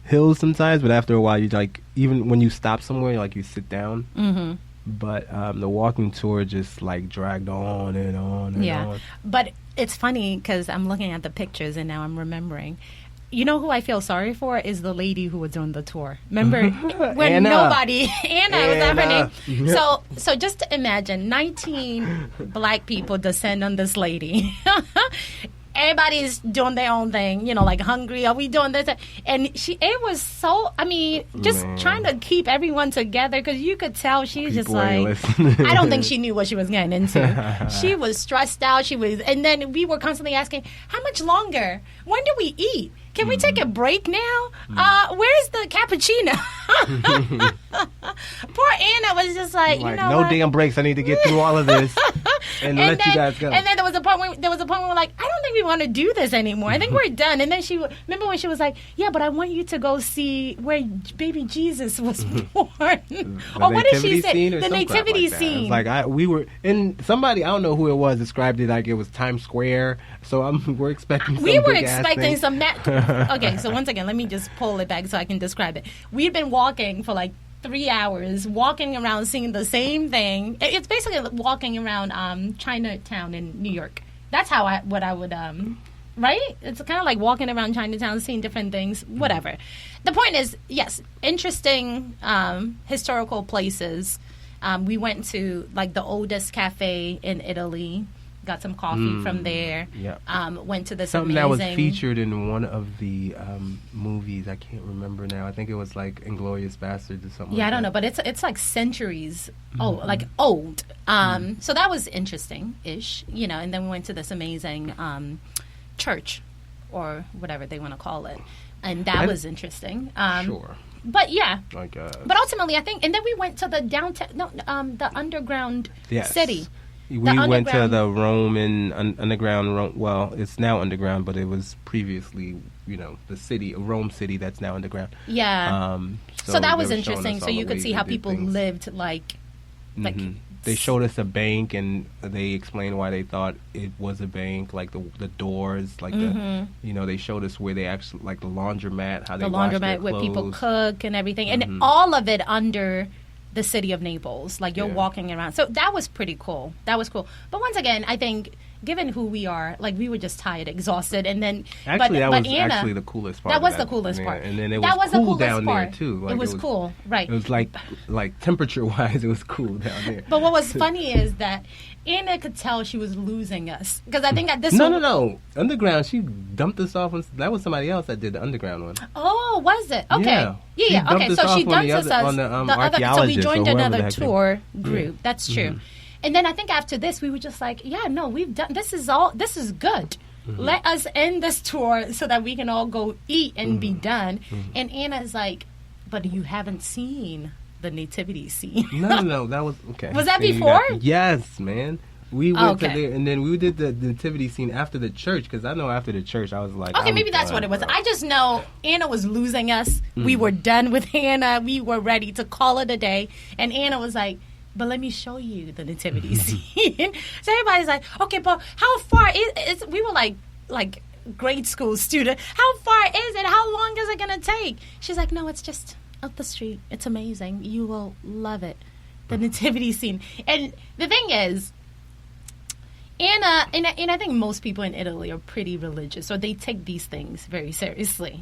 hills sometimes, but after a while, you like even when you stop somewhere, like you sit down. Mm-hmm. But the walking tour just like dragged on and on and on. But it's funny because I'm looking at the pictures and now I'm remembering. You know who I feel sorry for is the lady who was on the tour. Remember when Anna. Anna was that her name? So just imagine 19 black people descend on this lady. Everybody's doing their own thing, like hungry. Are we doing this? And it was so, just trying to keep everyone together because you could tell she's just like, I don't think she knew what she was getting into. She was stressed out. And then we were constantly asking, how much longer? When do we eat? Can we take a break now? Where's the cappuccino? Poor Anna was just like, no what? Damn breaks. I need to get through all of this and let you guys go. And then there was a point where we're like, I don't think we want to do this anymore. I think we're done. And then remember when she was like, yeah, but I want you to go see where baby Jesus was born. Or what did she say? The nativity scene. We were in somebody, I don't know who it was, described it like it was Times Square. So we're expecting. We were expecting some. Okay, so once again, let me just pull it back so I can describe it. We've been walking for like 3 hours, walking around seeing the same thing. It's basically walking around Chinatown in New York. That's how I would, right? It's kind of like walking around Chinatown, seeing different things, whatever. The point is, yes, interesting historical places. We went to like the oldest cafe in Italy. Got some coffee from there. Yeah. Went to this something amazing... that was featured in one of the movies. I can't remember now. I think it was like Inglourious Basterds or something. Yeah, like I don't know, but it's like centuries like old. So that was interesting-ish, And then we went to this amazing church, or whatever they want to call it, and that was interesting. Sure. But yeah, but ultimately, I think, and then we went to the downtown, the underground city. We went to the Roman underground. Well, it's now underground, but it was previously, the city, Rome city that's now underground. Yeah. So that was interesting. So you could see how people lived like. They showed us a bank, and they explained why they thought it was a bank, like the doors, like they showed us where they actually, like the laundromat, how they wash their clothes. Where people cook and everything, and all of it under the city of Naples. Like you're walking around. So that was pretty cool. That was cool. But once again, I think given who we are, like we were just tired, exhausted, and then actually that was Anna, actually the coolest part. That was the coolest part. And then it was cool down there too. Like it was cool, right? It was like temperature wise, it was cool down there. But what was funny is that Anna could tell she was losing us because I think at this no underground she dumped us off. That was somebody else that did the underground one. Oh, was it? Okay, yeah. Okay, so she dumped us on the other. So we joined another tour group. That's true. And then I think after this, we were just like, we've done, this is good. Let us end this tour so that we can all go eat and be done. And Anna's like, but you haven't seen the nativity scene. No, that was, okay. Was that before? Yes, man. We went to there, and then we did the nativity scene after the church, because I know after the church, I was like, okay, maybe that's what it was. Bro. I just know Anna was losing us. We were done with Anna. We were ready to call it a day. And Anna was like, but let me show you the nativity scene. So everybody's like, okay, but how far is we were like grade school student. How far is it? How long is it going to take? She's like, no, it's just up the street. It's amazing. You will love it. The nativity scene. And the thing is, Anna, and I think most people in Italy are pretty religious, or they take these things very seriously,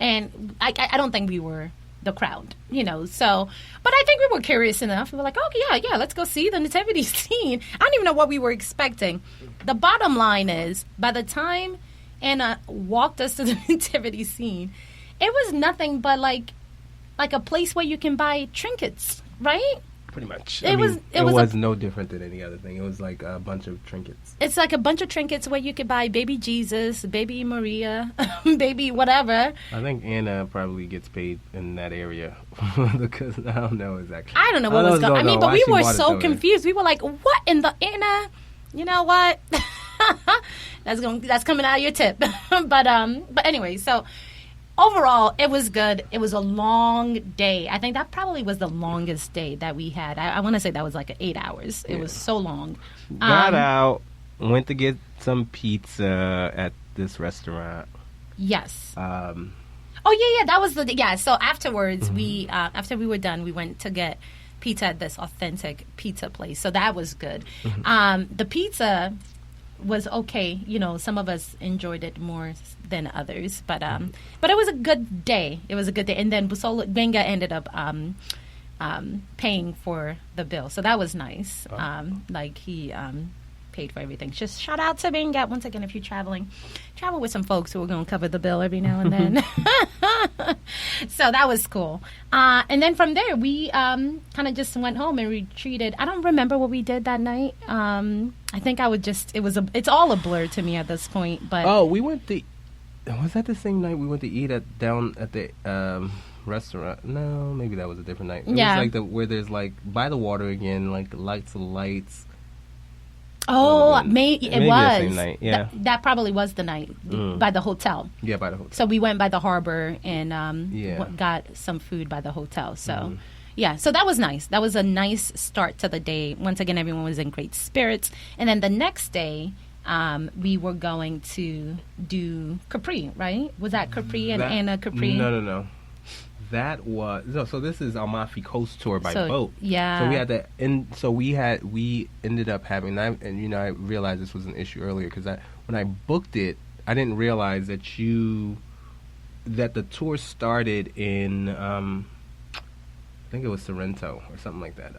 And I don't think we were the crowd, So, but I think we were curious enough. We were like, oh yeah, let's go see the nativity scene. I don't even know what we were expecting. The bottom line is, by the time Anna walked us to the nativity scene, it was nothing but like a place where you can buy trinkets, right? Pretty much. It was no different than any other thing. It was like a bunch of trinkets. It's like a bunch of trinkets where you could buy baby Jesus, baby Maria, baby whatever. I think Anna probably gets paid in that area because I don't know exactly. I don't know what was going on. But we were so confused. We were like, what in the Anna? You know what? that's coming out of your tip. But anyway, so overall, it was good. It was a long day. I think that probably was the longest day that we had. I want to say that was like 8 hours. It was so long. Got out, went to get some pizza at this restaurant. Yes. Oh yeah. That was So afterwards, we after we were done, we went to get pizza at this authentic pizza place. So that was good. The pizza was okay. Some of us enjoyed it more than others, but it was a good day. It was a good day. And then Benga ended up paying for the bill, so that was nice. He paid for everything. Just shout out to Benga once again. If you're travel with some folks who are going to cover the bill every now and then. So that was cool. And then from there, we kind of just went home and retreated. I don't remember what we did that night. I think it's all a blur to me at this point. But we went to. Was that the same night we went to eat down at the restaurant? No, maybe that was a different night. It was like where there's like by the water again, like lots of lights. Oh, maybe it was. The same night. Yeah, that probably was the night by the hotel. Yeah, by the hotel. So we went by the harbor and got some food by the hotel. So so that was nice. That was a nice start to the day. Once again, everyone was in great spirits. And then the next day, we were going to do Capri, right? Was that Capri and Anna Capri? No. That was so. This is Amalfi Coast Tour by boat. Yeah. So we had that, and so we ended up having. And I realized this was an issue earlier because when I booked it, I didn't realize that the tour started in I think it was Sorrento or something like that.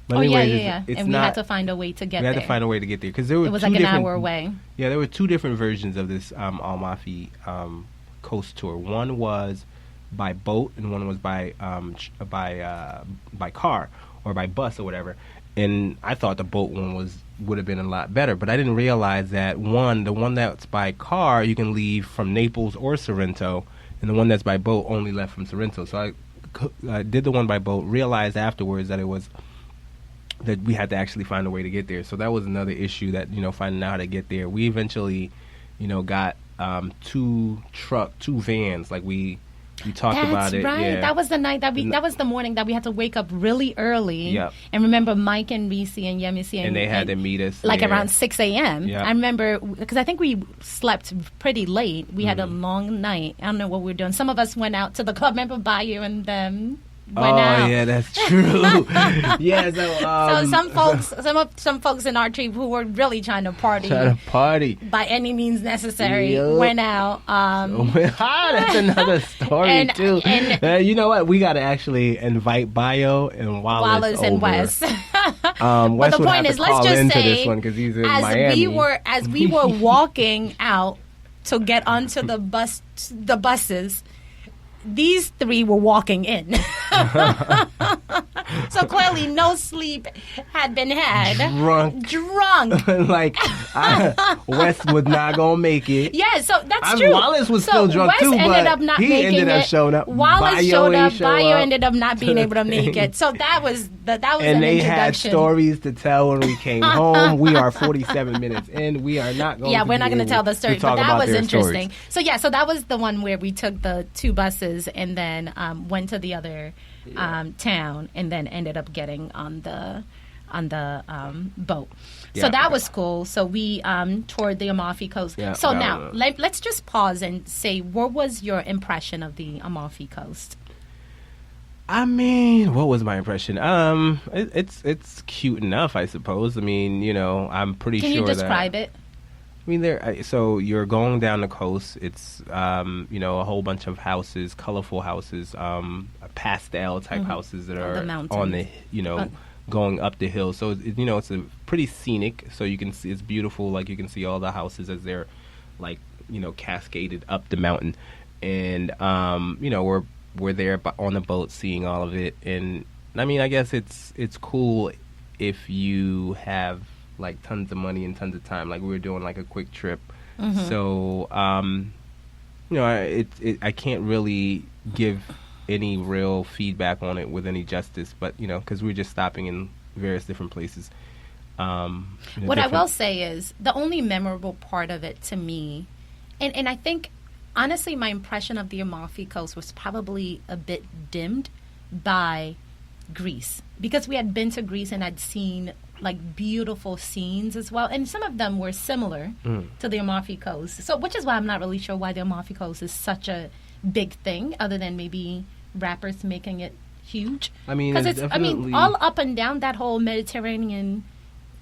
But yeah. And we had to find a way to get there. We had to find a way to get there because it was like an hour away. Yeah, there were two different versions of this Amalfi Coast Tour. One was by boat and one was by car or by bus or whatever. And I thought the boat one would have been a lot better, but I didn't realize that the one that's by car you can leave from Naples or Sorrento, and the one that's by boat only left from Sorrento. So I did the one by boat. Realized afterwards that we had to actually find a way to get there. So that was another issue that finding out how to get there. We eventually got two vans. Like we talked about it. That's right. Yeah. That was the night that was the morning that we had to wake up really early. Yep. And remember Mike and Risi and Yemisi and they had to meet us like around 6 a.m. Yep. I remember because I think we slept pretty late. We had a long night. I don't know what we were doing. Some of us went out to the club. Remember Bayou and them went out. Yeah, that's true. Yeah, so some folks in our trip who were really trying to party by any means necessary went out. That's another story too. And you know what? We got to actually invite Bayo and Wallace over. And Wes. But the point is, let's just say, this one because he's in Miami. As we were walking out to get onto the buses. These three were walking in. So clearly no sleep had been had. Drunk. Like, Wes was not going to make it. Yeah, so that's true. Wallace was still drunk Wes too, ended but up not he making ended up it. showing up. Wallace showed up. Bayo ended up not being able to make it. So that was and an introduction. And they had stories to tell when we came home. We are 47 minutes in. We are not going to we're not going to tell the story, but that was interesting. Stories. So that was the one where we took the two buses and then went to the other town and then ended up getting on the boat. So that was cool. So we toured the Amalfi Coast. Yeah, so now let's just pause and say, what was your impression of the Amalfi Coast? I mean, what was my impression? It's cute enough, I suppose. I mean, I'm pretty sure that... Can you describe it? I mean, so you're going down the coast. It's, a whole bunch of houses, colorful houses, pastel type houses that are on the, going up the hill. So, it's a pretty scenic. So you can see, it's beautiful. Like you can see all the houses as they're like, cascaded up the mountain. And, we're there on the boat seeing all of it. And I mean, I guess it's cool if you have like tons of money and tons of time. Like we were doing like a quick trip. So, I can't really give any real feedback on it with any justice, but, because we're just stopping in various different places. What I will say is the only memorable part of it to me, and I think, honestly, my impression of the Amalfi Coast was probably a bit dimmed by Greece, because we had been to Greece and I'd seen like beautiful scenes as well, and some of them were similar to the Amalfi Coast. So, which is why I'm not really sure why the Amalfi Coast is such a big thing, other than maybe rappers making it huge. I mean, because it's definitely all up and down that whole Mediterranean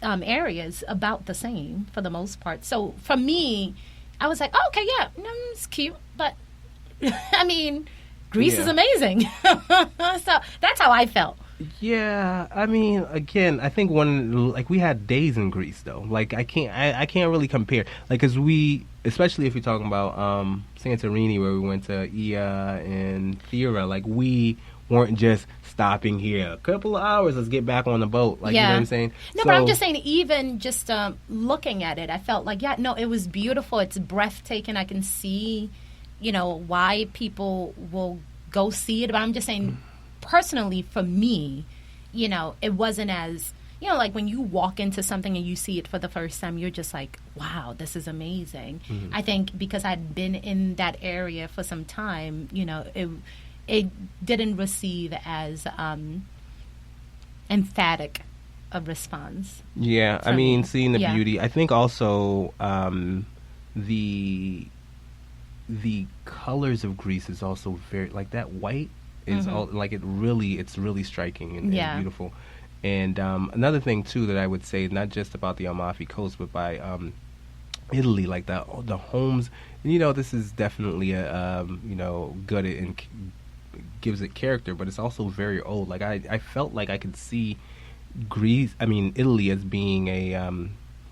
area is about the same for the most part. So for me, I was like, oh, okay, yeah, it's cute, but I mean, Greece is amazing. So that's how I felt. Yeah, I mean, again, I think we had days in Greece though. Like I can't really compare. Like, cause especially if you're talking about Santorini, where we went to Ia and Thera, like we weren't just stopping here a couple of hours. Let's get back on the boat. Like, you know what I'm saying? No, but I'm just saying, even just looking at it, I felt like, it was beautiful. It's breathtaking. I can see, why people will go see it. But I'm just saying, personally, for me, it wasn't as, like when you walk into something and you see it for the first time, you're just like, wow, this is amazing. Mm-hmm. I think because I'd been in that area for some time, it didn't receive as emphatic a response. Yeah, I mean, seeing the beauty. I think also the colors of Greece is also very, like, that white is all, like, it's really striking and beautiful. And another thing too that I would say, not just about the Amalfi Coast, but by Italy, like the homes. This is definitely a good and gives it character, but it's also very old. Like I felt like I could see Italy as being a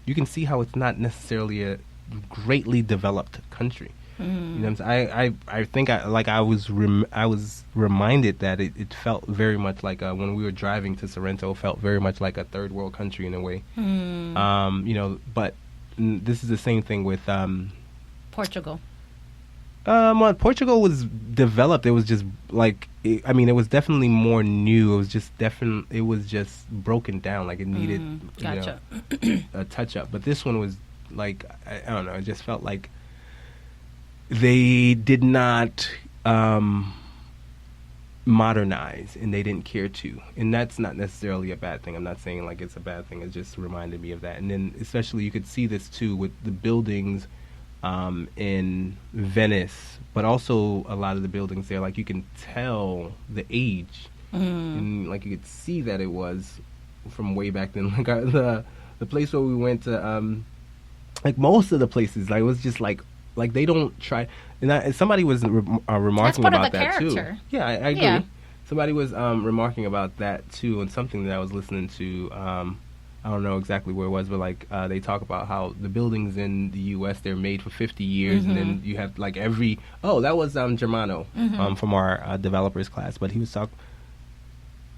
you can see how it's not necessarily a greatly developed country. You know what I'm saying? I think I was reminded that it felt very much like when we were driving to Sorrento, felt very much like a third world country in a way. But this is the same thing with Portugal. Well, Portugal was developed. It was just like, it was definitely more new. It was just broken down. Like it needed a touch up. But this one was like, I don't know. It just felt like they did not modernize, and they didn't care to. And that's not necessarily a bad thing. I'm not saying like it's a bad thing. It just reminded me of that. And then especially you could see this too with the buildings in Venice, but also a lot of the buildings there, like you can tell the age, and like you could see that it was from way back then. Like the place where we went to, like most of the places, like it was just like they don't try. And somebody was remarking about that too. Yeah, I agree. Yeah. Somebody was remarking about that too, and something that I was listening to. I don't know exactly where it was, but like they talk about how the buildings in the U.S. they're made for 50 years, and then you have like that was Germano from our developers class, but he was talking.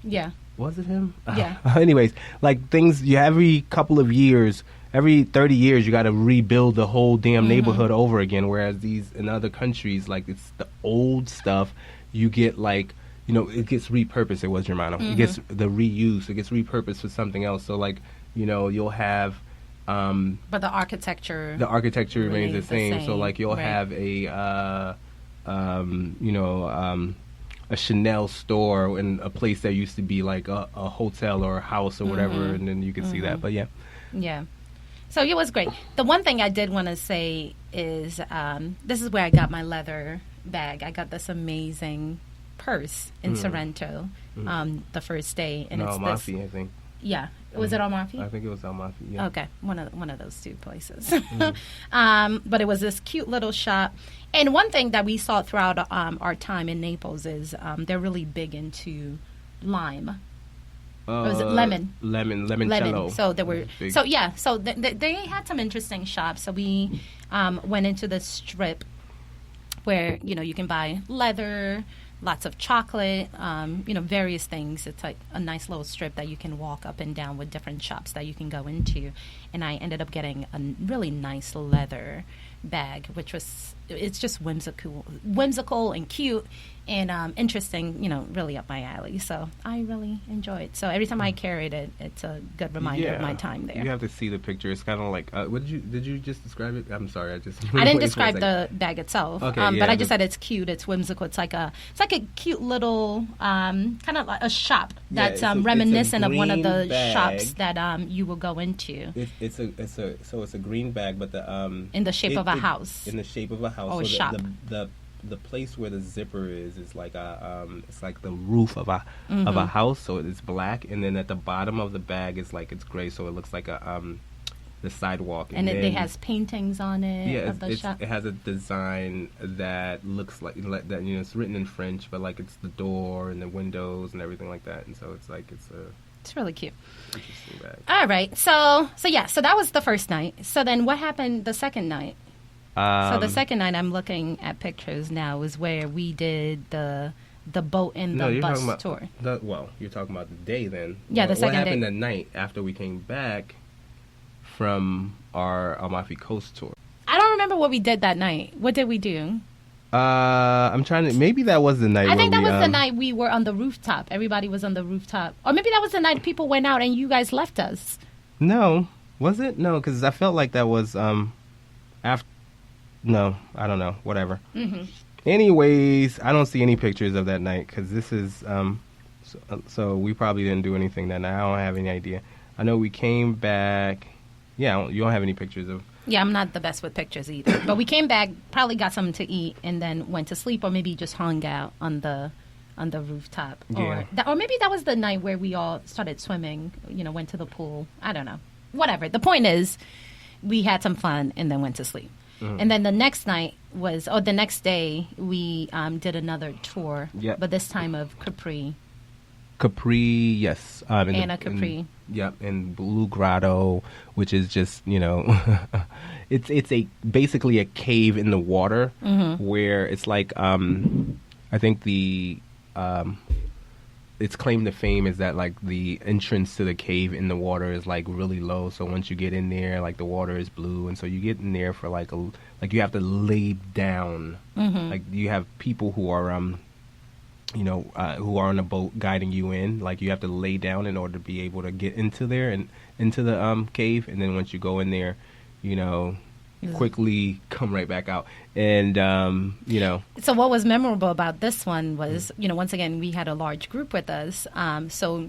Yeah. Was it him? Yeah. Anyways, like things every couple of years, every 30 years, you got to rebuild the whole damn neighborhood over again. Whereas in other countries, like it's the old stuff, you get like. It gets repurposed. It was Germano. It gets the reuse. It gets repurposed for something else. So, like, you'll have. But the architecture. The architecture remains the same. So, like, you'll have a Chanel store in a place that used to be like a hotel or a house or whatever, and then you can see that. But yeah. Yeah. So it was great. The one thing I did want to say is this is where I got my leather bag. I got this amazing purse in Sorrento the first day, and it's Amalfi, I think. Yeah, was it Amalfi? I think it was Amalfi. Yeah. Okay, one of those two places. But it was this cute little shop, and one thing that we saw throughout our time in Naples is they're really big into lime. Was it lemon? Limoncello. So there were so they had some interesting shops. So we went into the strip where you can buy leather. Lots of chocolate, various things. It's like a nice little strip that you can walk up and down with different shops that you can go into. And I ended up getting a really nice leather bag, it's just whimsical and cute and interesting, really up my alley. So I really enjoy it. So every time I carried it, it's a good reminder of my time there. You have to see the picture. It's kind of like, did you just describe it? I'm sorry, I didn't describe the bag itself. Okay, but I just said it's cute. It's whimsical. It's like a cute little kind of like a shop that's reminiscent of one of the shops that you will go into. It's a green bag, but in the shape of a house. In the shape of a house. Or a shop. the place where the zipper is like a it's like the roof of a Mm-hmm. house, so it's black, and then at the bottom of the bag is like it's gray, so it looks like a the sidewalk, And it then, has paintings on it yeah, of the shop. it has a design that looks like that, it's written in French, but like it's the door and the windows and everything like that, and so it's like it's a It's really cute. interesting bag. All right. So that was the first night. So then what happened the second night? So the second night, I'm looking at pictures now, is where we did the boat and No, the you're bus talking about tour. you're talking about the day then. Yeah, the second What happened day. at night after we came back from our Amalfi Coast tour? I don't remember what we did that night. What did we do? I'm trying to. Maybe that was the night. I think that where was the night we were on the rooftop. Everybody was on the rooftop. Or maybe that was the night people went out and you guys left us. No, was it? No, because I felt like that was after. No, I don't know. Whatever. Mm-hmm. Anyways, I don't see any pictures of that night because this is so we probably didn't do anything that night. I don't have any idea. I know we came back. Yeah, you don't have any pictures of. Yeah, I'm not the best with pictures either. But we came back, probably got something to eat, and then went to sleep, or maybe just hung out on the rooftop. Yeah. Or maybe that was the night where we all started swimming, went to the pool. I don't know. Whatever. The point is, we had some fun and then went to sleep. And then the next night the next day, we did another tour, Yep. but this time of Capri. Capri, yes. Anna Capri. Yep, and Blue Grotto, which is just, it's basically a cave in the water where it's like, I think its claim to fame is that like the entrance to the cave in the water is like really low. So once you get in there, like the water is blue, and so you get in there for like you have to lay down. Like you have people who are who are on a boat guiding you in. Like you have to lay down in order to be able to get into there and into the cave. And then once you go in there, quickly come right back out. And So what was memorable about this one was, once again, we had a large group with us. So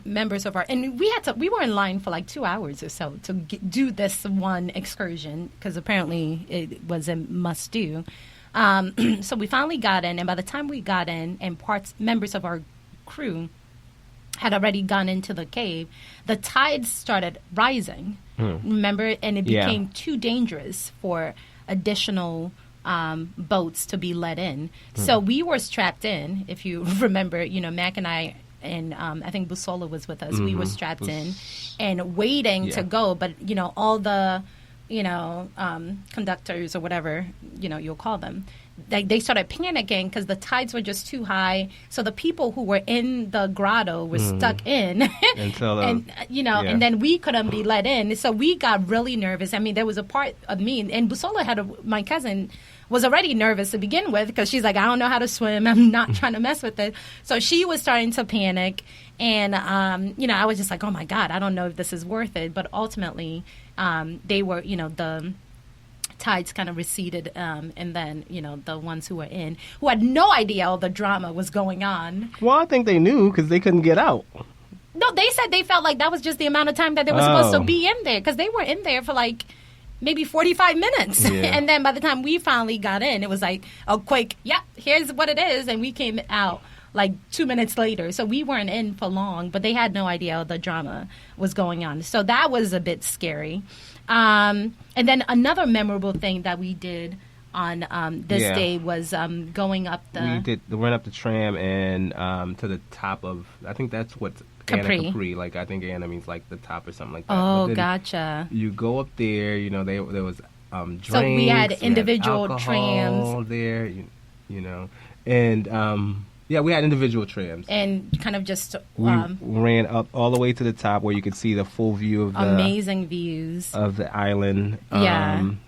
members of and we were in line for like 2 hours or so to do this one excursion because apparently it was a must do. So we finally got in, and by the time we got in, and members of our crew had already gone into the cave, the tides started rising. Remember, and it became too dangerous for additional boats to be let in. So we were strapped in. If you remember, Mack and I. And I think Busola was with us. We were strapped in and waiting to go. But, all the, conductors or whatever, you'll call them, they started panicking because the tides were just too high. So the people who were in the grotto were stuck in. Until, and then we couldn't be let in. So we got really nervous. I mean, there was a part of me, and Busola my cousin, was already nervous to begin with because she's like, I don't know how to swim. I'm not trying to mess with it. So she was starting to panic. And, I was just like, oh, my God, I don't know if this is worth it. But ultimately, they were, the tides kind of receded. And then, the ones who were in, who had no idea all the drama was going on. Well, I think they knew because they couldn't get out. No, they said they felt like that was just the amount of time that they were supposed to be in there because they were in there for like maybe 45 minutes. Yeah. And then by the time we finally got in, it was like a quick, here's what it is. And we came out like 2 minutes later. So we weren't in for long, but they had no idea the drama was going on. So that was a bit scary. And then another memorable thing that we did on this day was going up we went up the tram and to the top of, I think that's what Capri. Anna Capri, like I think Anna means like the top or something like that. Oh, gotcha. You go up there, there was drinks. So we had individual alcohol trams there, and we had individual trams and kind of just we ran up all the way to the top where you could see the full view of amazing views of the island. And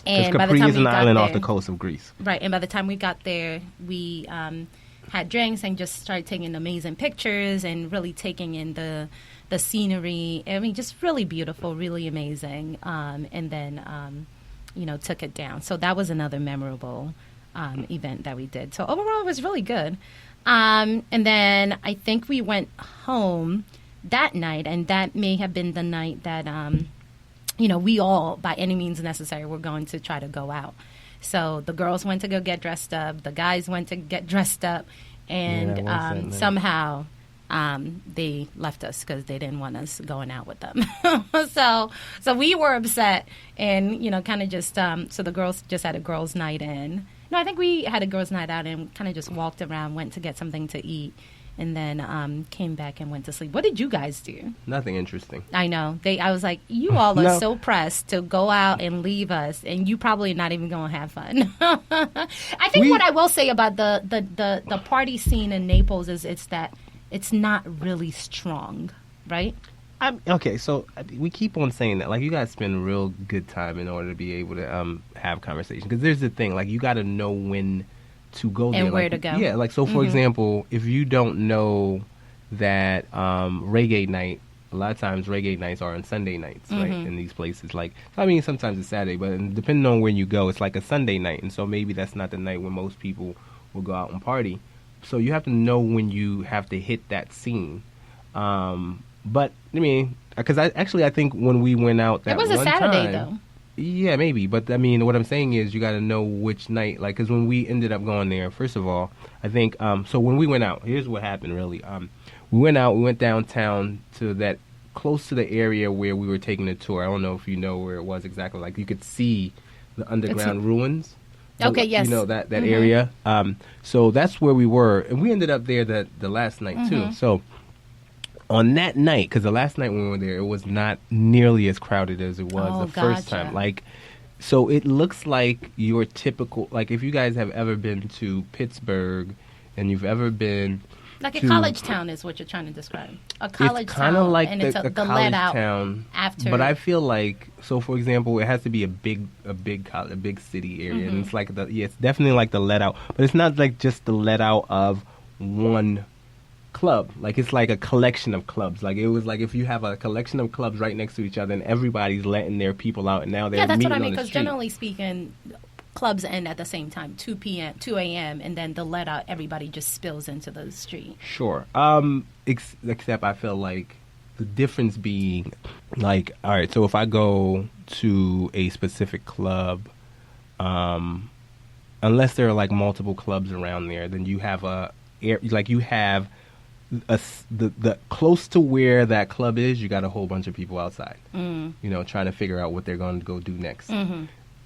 because by the Capri time is we an got island there, off the coast of Greece. Right, and by the time we got there, we had drinks and just started taking amazing pictures and really taking in the scenery. I mean, just really beautiful, really amazing. And then, took it down. So that was another memorable event that we did. So overall, it was really good. And then I think we went home that night, and that may have been the night that, we all, by any means necessary, were going to try to go out. So the girls went to go get dressed up. The guys went to get dressed up. And somehow they left us because they didn't want us going out with them. So we were upset and, kind of just, so the girls just had a girls' night in. No, I think we had a girls' night out and kind of just walked around, went to get something to eat, and then came back and went to sleep. What did you guys do? Nothing interesting. I know. I was like, you all are so pressed to go out and leave us, and you probably not even going to have fun. I think what I will say about the party scene in Naples is it's not really strong, right? Okay, so we keep on saying that. Like, you got to spend real good time in order to be able to have conversation. Because there's the thing, like, you got to know when to go there. And where to go. Yeah, like, so for example, if you don't know that reggae night, a lot of times reggae nights are on Sunday nights, right, in these places. Like, I mean, sometimes it's Saturday, but depending on when you go, it's like a Sunday night. And so maybe that's not the night when most people will go out and party. So you have to know when you have to hit that scene. But, I mean, because I think when we went out that one time... It was a Saturday, though. Yeah, maybe. But, I mean, what I'm saying is you got to know which night. Like, because when we ended up going there, first of all, I think... so when we went out, here's what happened, really. We went downtown to that... close to the area where we were taking the tour. I don't know if you know where it was exactly. Like, you could see the underground ruins. Okay, yes. You know, that area. So that's where we were. And we ended up there the last night, too. So... on that night, because the last night when we were there, it was not nearly as crowded as it was first time. Like, so it looks like your typical, like if you guys have ever been to Pittsburgh and you've ever been like a college town is what you're trying to describe. A college it's kind of like and the it's the college let out town. After, but I feel like, so for example, it has to be a big city area, and it's like it's definitely like the let out, but it's not like just the let out of one club. Like, it's like a collection of clubs. Like, it was like if you have a collection of clubs right next to each other and everybody's letting their people out, and now they're that's meeting what I mean, because generally speaking, clubs end at the same time, 2 a.m., and then the let out, everybody just spills into the street. Sure. Except I feel like the difference being, like, all right, so if I go to a specific club, unless there are like multiple clubs around there, then you have the close to where that club is, you got a whole bunch of people outside, trying to figure out what they're going to go do next.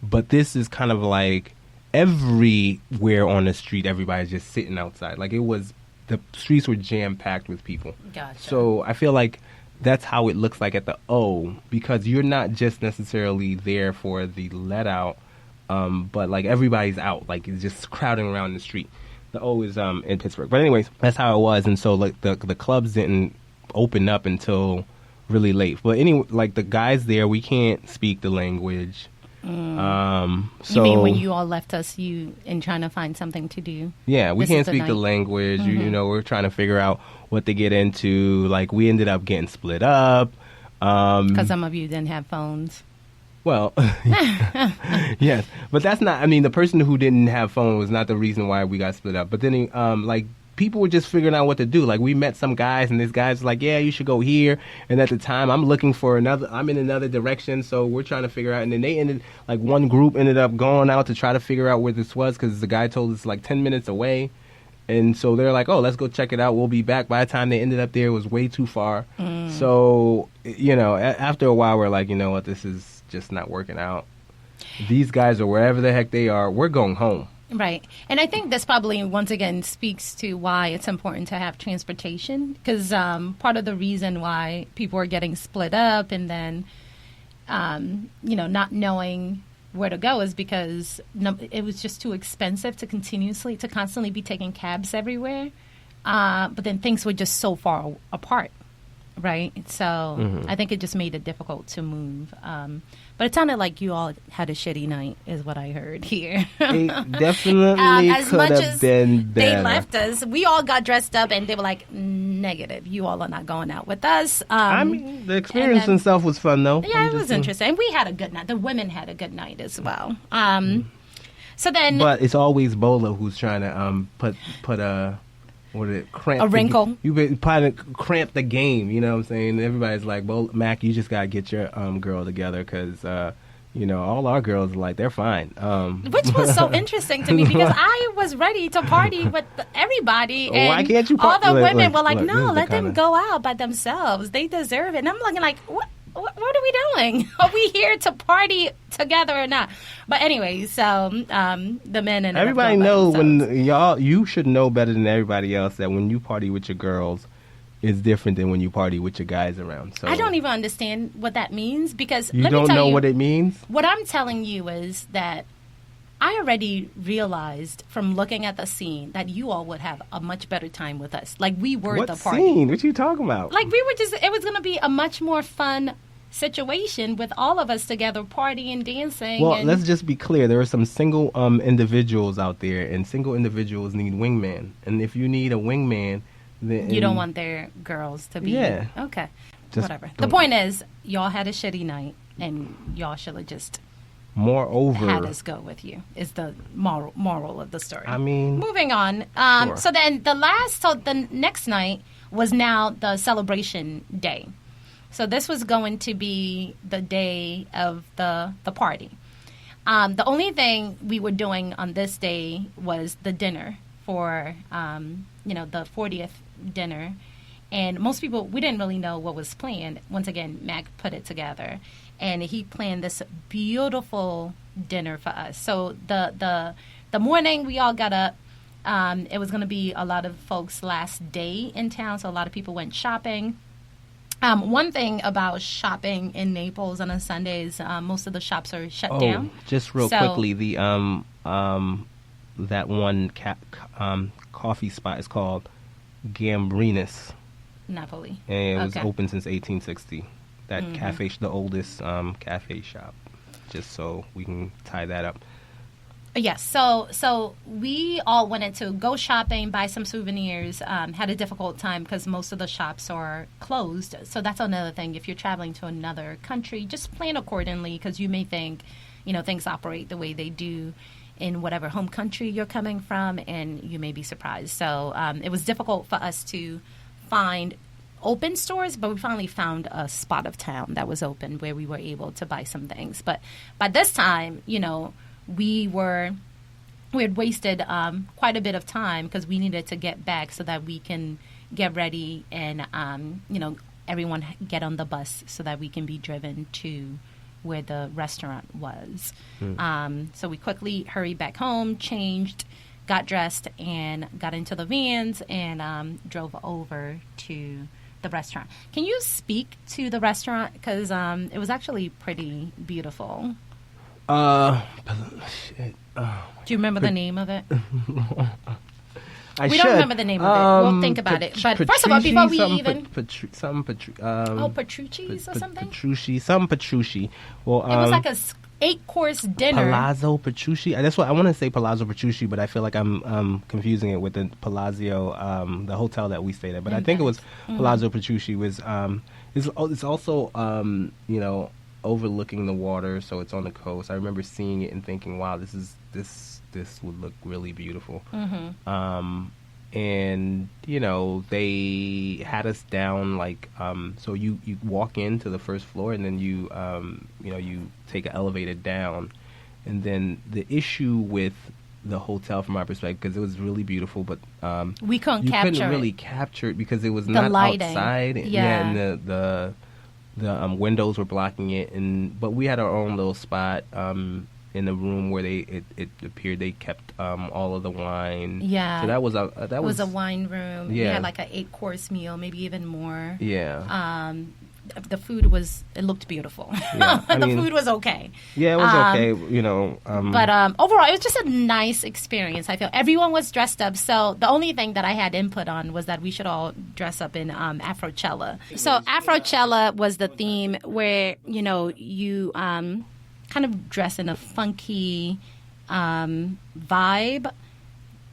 But this is kind of like everywhere on the street, everybody's just sitting outside. Like, the streets were jam-packed with people. Gotcha. So I feel like that's how it looks like at the O, because you're not just necessarily there for the let-out, but, like, everybody's out. Like, it's just crowding around the street. The O is in Pittsburgh. But anyways, that's how it was. And so, like, the clubs didn't open up until really late. But anyway, like, the guys there, we can't speak the language. So you mean when you all left us, in trying to find something to do? Yeah, we can't speak the language. We're trying to figure out what to get into. Like, we ended up getting split up. Because some of you didn't have phones. Well, yes, but that's not, I mean, the person who didn't have phone was not the reason why we got split up. But then, like, people were just figuring out what to do. Like, we met some guys, and this guy's like, yeah, you should go here. And at the time, I'm in another direction, so we're trying to figure out. And then one group ended up going out to try to figure out where this was, because the guy told us, like, 10 minutes away. And so they're like, oh, let's go check it out. We'll be back. By the time they ended up there, it was way too far. So, after a while, we're like, you know what, this is just not working out. These guys are wherever the heck they are. We're going home. Right. And I think this probably, once again, speaks to why it's important to have transportation, because part of the reason why people are getting split up and then, not knowing where to go is because it was just too expensive to constantly be taking cabs everywhere. But then things were just so far apart. Right. So I think it just made it difficult to move. But it sounded like you all had a shitty night, is what I heard here. It definitely could have been better. They left us. We all got dressed up, and they were like, negative. You all are not going out with us. I mean, the experience itself was fun, though. Yeah, it was interesting. And we had a good night. The women had a good night as well. So then... But it's always Bola who's trying to put a... cramp a wrinkle. You've been trying to cramp the game, you know what I'm saying? Everybody's like, well, Mack, you just got to get your girl together because All our girls they're fine. Which was so interesting to me because I was ready to party with everybody, and why can't you all the women were like, this "No, is let the them kinda- go out by themselves. They deserve it." And I'm looking like, what are we doing? Are we here to party together or not? But anyway, so the men and Everybody know you should know better than everybody else that when you party with your girls, it's different than when you party with your guys around. So I don't even understand what that means because you let me don't tell know you, what it means. What I'm telling you is that I already realized from looking at the scene that you all would have a much better time with us. Like we were What the party. scene? What you talking about? Like we were it was going to be a much more fun situation with all of us together partying, dancing. Well, and let's just be clear. There are some single individuals out there, and single individuals need wingman. And if you need a wingman, then you don't want their girls to be. Yeah. Okay. Just Whatever. The point is, y'all had a shitty night, and y'all should have just moreover had us go with you. Is the moral of the story. I mean, moving on. Sure. So then the next night was now the celebration day. So this was going to be the day of the party. The only thing we were doing on this day was the dinner for the 40th dinner. And most people, we didn't really know what was planned. Once again, Mack put it together. And he planned this beautiful dinner for us. So the morning we all got up, it was going to be a lot of folks' last day in town. So a lot of people went shopping. One thing about shopping in Naples on a Sunday is most of the shops are shut down. Just real quickly, the that one coffee spot is called Gambrinus. Napoli. And it was open since 1860. That cafe, the oldest cafe shop. Just so we can tie that up. Yes, so we all wanted to go shopping, buy some souvenirs, had a difficult time because most of the shops are closed. So that's another thing. If you're traveling to another country, just plan accordingly because you may think, things operate the way they do in whatever home country you're coming from, and you may be surprised. So it was difficult for us to find open stores, but we finally found a spot of town that was open where we were able to buy some things. But by this time, we had wasted quite a bit of time because we needed to get back so that we can get ready and everyone get on the bus so that we can be driven to where the restaurant was. So we quickly hurried back home, changed, got dressed, and got into the vans and drove over to the restaurant. Can you speak to the restaurant? Because it was actually pretty beautiful. Shit. Do you remember the name of it? We don't remember the name of it. We'll think about it. But first of all, before we even... Petrucci's or something? Petrucci. Well, it was like a 8-course dinner. Palazzo Petrucci. That's what I want to say. Palazzo Petrucci, but I feel like I'm confusing it with the Palazzo, the hotel that we stayed at. But I think it was Palazzo Petrucci. Was it's also overlooking the water, so it's on the coast. I remember seeing it and thinking, "Wow, this would look really beautiful." And they had us down so you walk into the first floor and then you take an elevator down, and then the issue with the hotel from my perspective, because it was really beautiful, but we couldn't really capture it because it was the not lighting. Outside. Yeah, and the windows were blocking it, but we had our own little spot in the room where it appeared they kept all of the wine. Yeah, so that was a wine room. Yeah, we had like an 8-course meal, maybe even more. Yeah. The food looked beautiful. Yeah, food was okay. Yeah, it was okay. But overall, it was just a nice experience. I feel everyone was dressed up. So the only thing that I had input on was that we should all dress up in Afrocella. So Afrocella was the theme where you kind of dress in a funky vibe,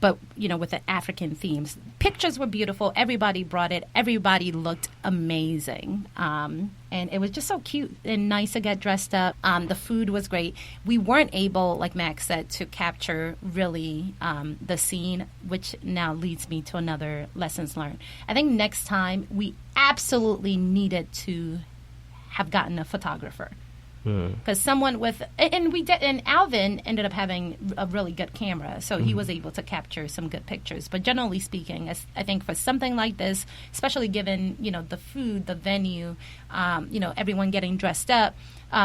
but with the African themes. Pictures were beautiful. Everybody brought it. Everybody looked amazing, and it was just so cute and nice to get dressed up. The food was great. We weren't able, like Max said, to capture really the scene, which now leads me to another lessons learned. I think next time we absolutely needed to have gotten a photographer. Because someone with, and we did, and Alvin ended up having a really good camera, so he was able to capture some good pictures. But generally speaking, I think for something like this, especially given, you know, the food, the venue, you know, everyone getting dressed up,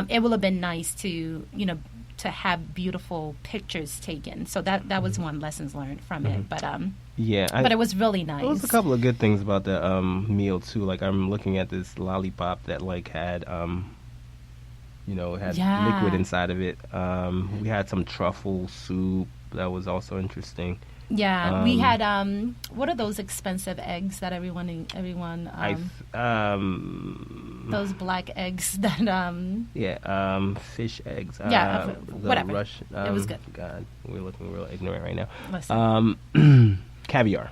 it would have been nice to, you know, to have beautiful pictures taken. So that was one lessons learned from it. But but it was really nice. There was a couple of good things about the meal too. Like I'm looking at this lollipop that like had you know, it had liquid inside of it. We had some truffle soup that was also interesting. Yeah, we had what are those expensive eggs that everyone those black eggs that fish eggs. Whatever. It was good. God, we're looking real ignorant right now. Listen. Caviar.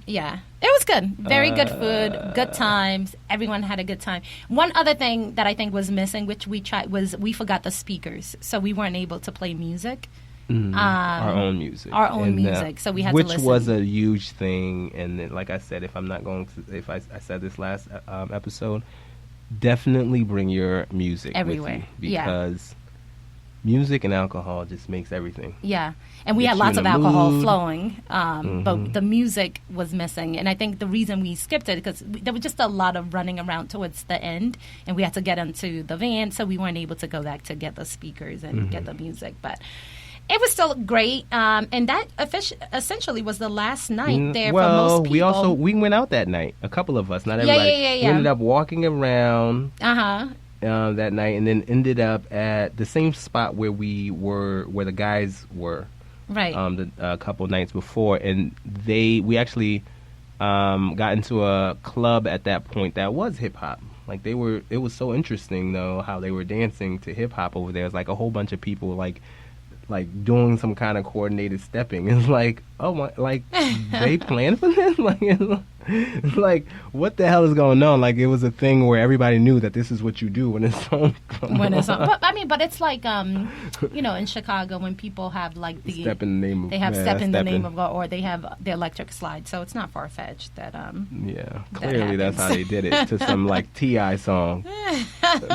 Yeah. It was good. Very good food, good times. Everyone had a good time. One other thing that I think was missing, which we tried, was we forgot the speakers. So we weren't able to play music. Our own music. So we had to listen. Which was a huge thing. And then, like I said, if I'm not going to, if I said this last episode, definitely bring your music everywhere. With you because music and alcohol just makes everything. Yeah. And we had lots of alcohol flowing, but the music was missing. And I think the reason we skipped it, because there was just a lot of running around towards the end, and we had to get into the van, so we weren't able to go back to get the speakers and get the music. But it was still great, and that essentially was the last night there for most people. We went out that night, a couple of us, not everybody. Yeah. We ended up walking around. That night, and then ended up at the same spot where the guys were. Right. A couple nights before, and we actually got into a club at that point that was hip hop. Like it was so interesting though how they were dancing to hip hop over there. It was like a whole bunch of people like doing some kind of coordinated stepping. It's like, oh my, like they planned for this? Like it's like, what the hell is going on? Like it was a thing where everybody knew that this is what you do when it's on. But it's like you know, in Chicago when people have like the step in the name of step in the name of God, or they have the electric slide. So it's not far fetched that clearly that's how they did it to some like T.I. song.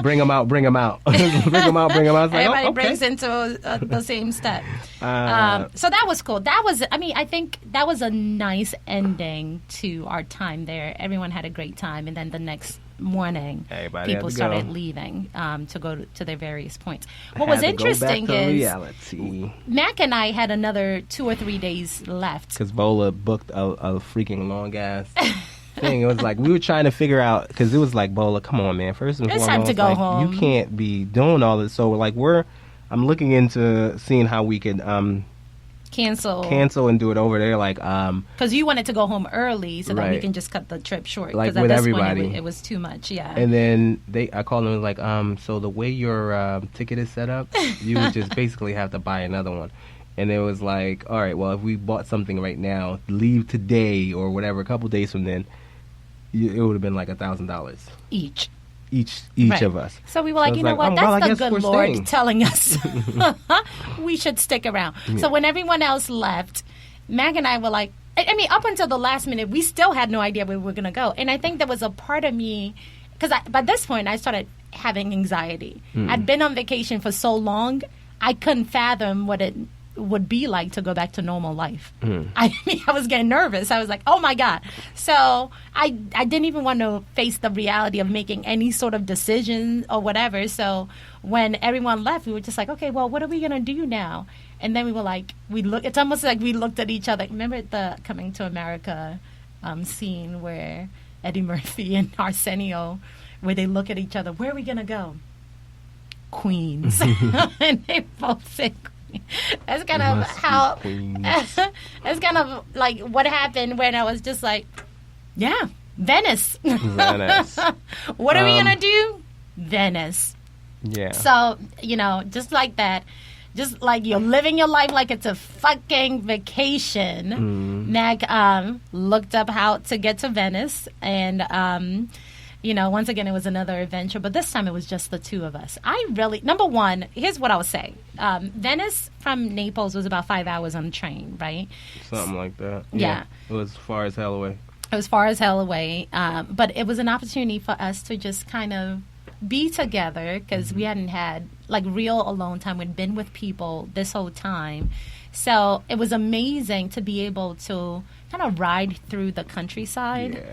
Bring them out, bring them out, bring them out, bring them out. It's like, everybody brings into the same step. So that was cool. That was, I think that was a nice ending to our time there. Everyone had a great time, and then the next morning, people started leaving to go to their various points. What was interesting is Mack and I had another 2 or 3 days left because Bola booked a freaking long ass thing. It was like we were trying to figure out, because it was like, Bola, come on, man. First and foremost, time to go home. You can't be doing all this. So like I'm looking into seeing how we could cancel and do it over there, like because you wanted to go home early so that we can just cut the trip short, like with everybody. Point, it was too much. And then I called them like, so the way your ticket is set up, you would just basically have to buy another one. And it was like, all right, well, if we bought something right now, leave today or whatever, a couple days from then, it would have been like $1,000 each of us. So we were like, you know what? That's the good Lord telling us we should stick around. Yeah. So when everyone else left, Mack and I were like, up until the last minute, we still had no idea where we were going to go. And I think there was a part of me, because by this point, I started having anxiety. I'd been on vacation for so long, I couldn't fathom what it would be like to go back to normal life. I was getting nervous. I was like, oh my God. So I didn't even want to face the reality of making any sort of decision or whatever. So when everyone left, we were just like, okay, well, what are we going to do now? And then we were like, it's almost like we looked at each other. Remember the Coming to America scene where Eddie Murphy and Arsenio, where they look at each other, where are we going to go? Queens. And they both said That's kind of how. That's kind of like what happened when I was just like, yeah, Venice. What are we gonna do? Venice. Yeah. So just like that, just like you're living your life like it's a fucking vacation. Mack looked up how to get to Venice, and once again, it was another adventure, but this time it was just the two of us. Number one, here's what I would say. Venice from Naples was about 5 hours on the train, right? Something like that. Yeah. It was far as hell away. It was far as hell away, but it was an opportunity for us to just kind of be together because we hadn't had like real alone time. We'd been with people this whole time. So it was amazing to be able to kind of ride through the countryside,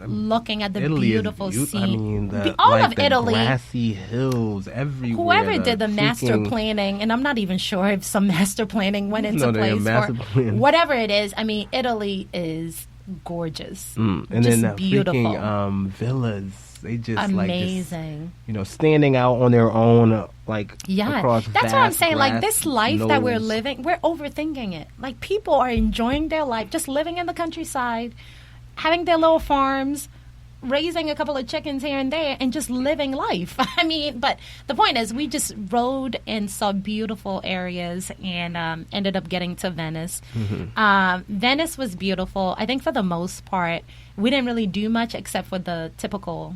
looking at the beautiful scene. I mean, all like of the Italy, grassy hills everywhere. Whoever did the master planning, and I'm not even sure if some master planning went into place or whatever it is. I mean, Italy is gorgeous, and just then the beautiful freaking villas. They just amazing, like standing out on their own, like across that's what I'm saying. Like this life knolls. that we're living, we're overthinking it. Like people are enjoying their life, just living in the countryside, having their little farms, raising a couple of chickens here and there, and just living life. I mean, but the point is, we just rode and saw beautiful areas, and ended up getting to Venice. Venice was beautiful. I think for the most part, we didn't really do much except for the typical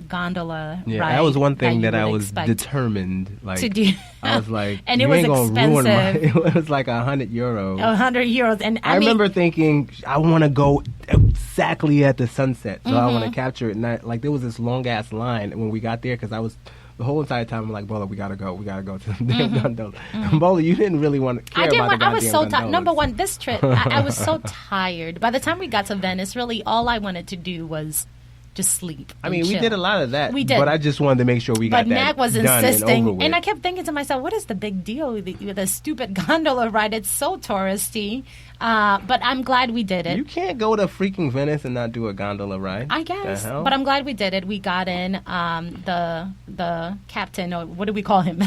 gondola ride. That was one thing that I was expect determined to do. I was like, and it was expensive. It was like €100. €100, and I remember thinking, I want to go exactly at the sunset, so I want to capture it. And like there was this long ass line when we got there because I was. The whole entire time, I'm like, Bola, we gotta go to the damn gondola. Bola, you didn't really want to care about the goddamn I was so tired. gondolas. Number one, this trip, I was so tired. By the time we got to Venice, really, all I wanted to do was just sleep. I mean, we did a lot of that. We did. But I just wanted to make sure we got that But Mac was done insisting. and over with. And I kept thinking to myself, what is the big deal with the stupid gondola ride? It's so touristy. But I'm glad we did it. You can't go to freaking Venice and not do a gondola ride. I guess. But I'm glad we did it. We got in. The captain, or what do we call him?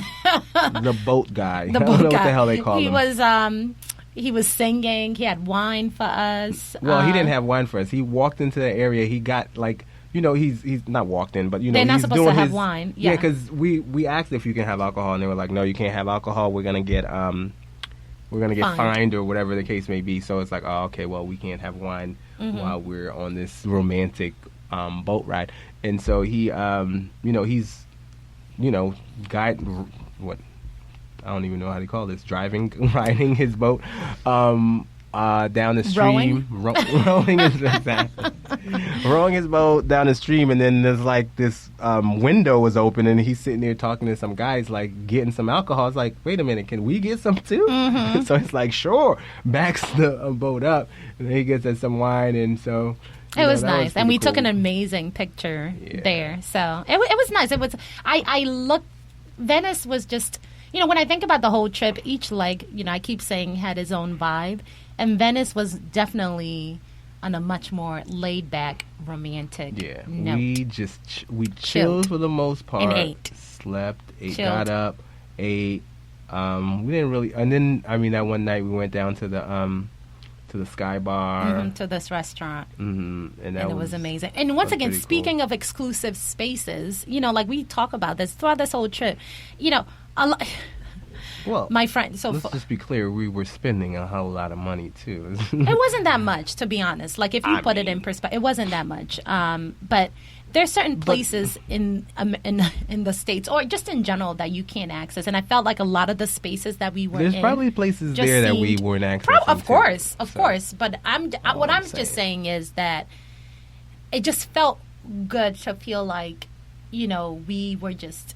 The boat guy. The boat I don't know guy. what the hell they call him. He was singing. He had wine for us. Well, he didn't have wine for us. He walked into the area. He got like... he's not walked in, but they're not he's supposed doing to have wine. Yeah, because we asked if you can have alcohol, and they were like, no, you can't have alcohol. We're gonna get fined or whatever the case may be. So it's like, oh, okay, well, we can't have wine while we're on this romantic boat ride. And so he, he's, guide what I don't even know how to call this, riding his boat. Down the stream, rowing his boat down the stream, and then there's like this window was open, and he's sitting there talking to some guys, like getting some alcohol. It's like, wait a minute, can we get some too? So it's like, sure, backs the boat up, and then he gets us some wine, and so it was nice, and we took an amazing picture there. So it was nice. It was I looked. Venice was just. When I think about the whole trip, each leg, I keep saying had his own vibe. And Venice was definitely on a much more laid-back, romantic note. We chilled for the most part. And ate. Slept, ate, Chilled. Got up, ate. We didn't really... And then, that one night we went down to the Sky Bar. To this restaurant. And it was amazing. And once again, speaking of exclusive spaces, like we talk about this throughout this whole trip, well, my friend. So let's just be clear: we were spending a whole lot of money too. It wasn't that much, to be honest. Like if you put it in perspective, it wasn't that much. But there's certain places in the States, or just in general, that you can't access. And I felt like a lot of the spaces that we were in, there's probably places there that we weren't accessing. Of course. But what I'm just saying is that it just felt good to feel like we were just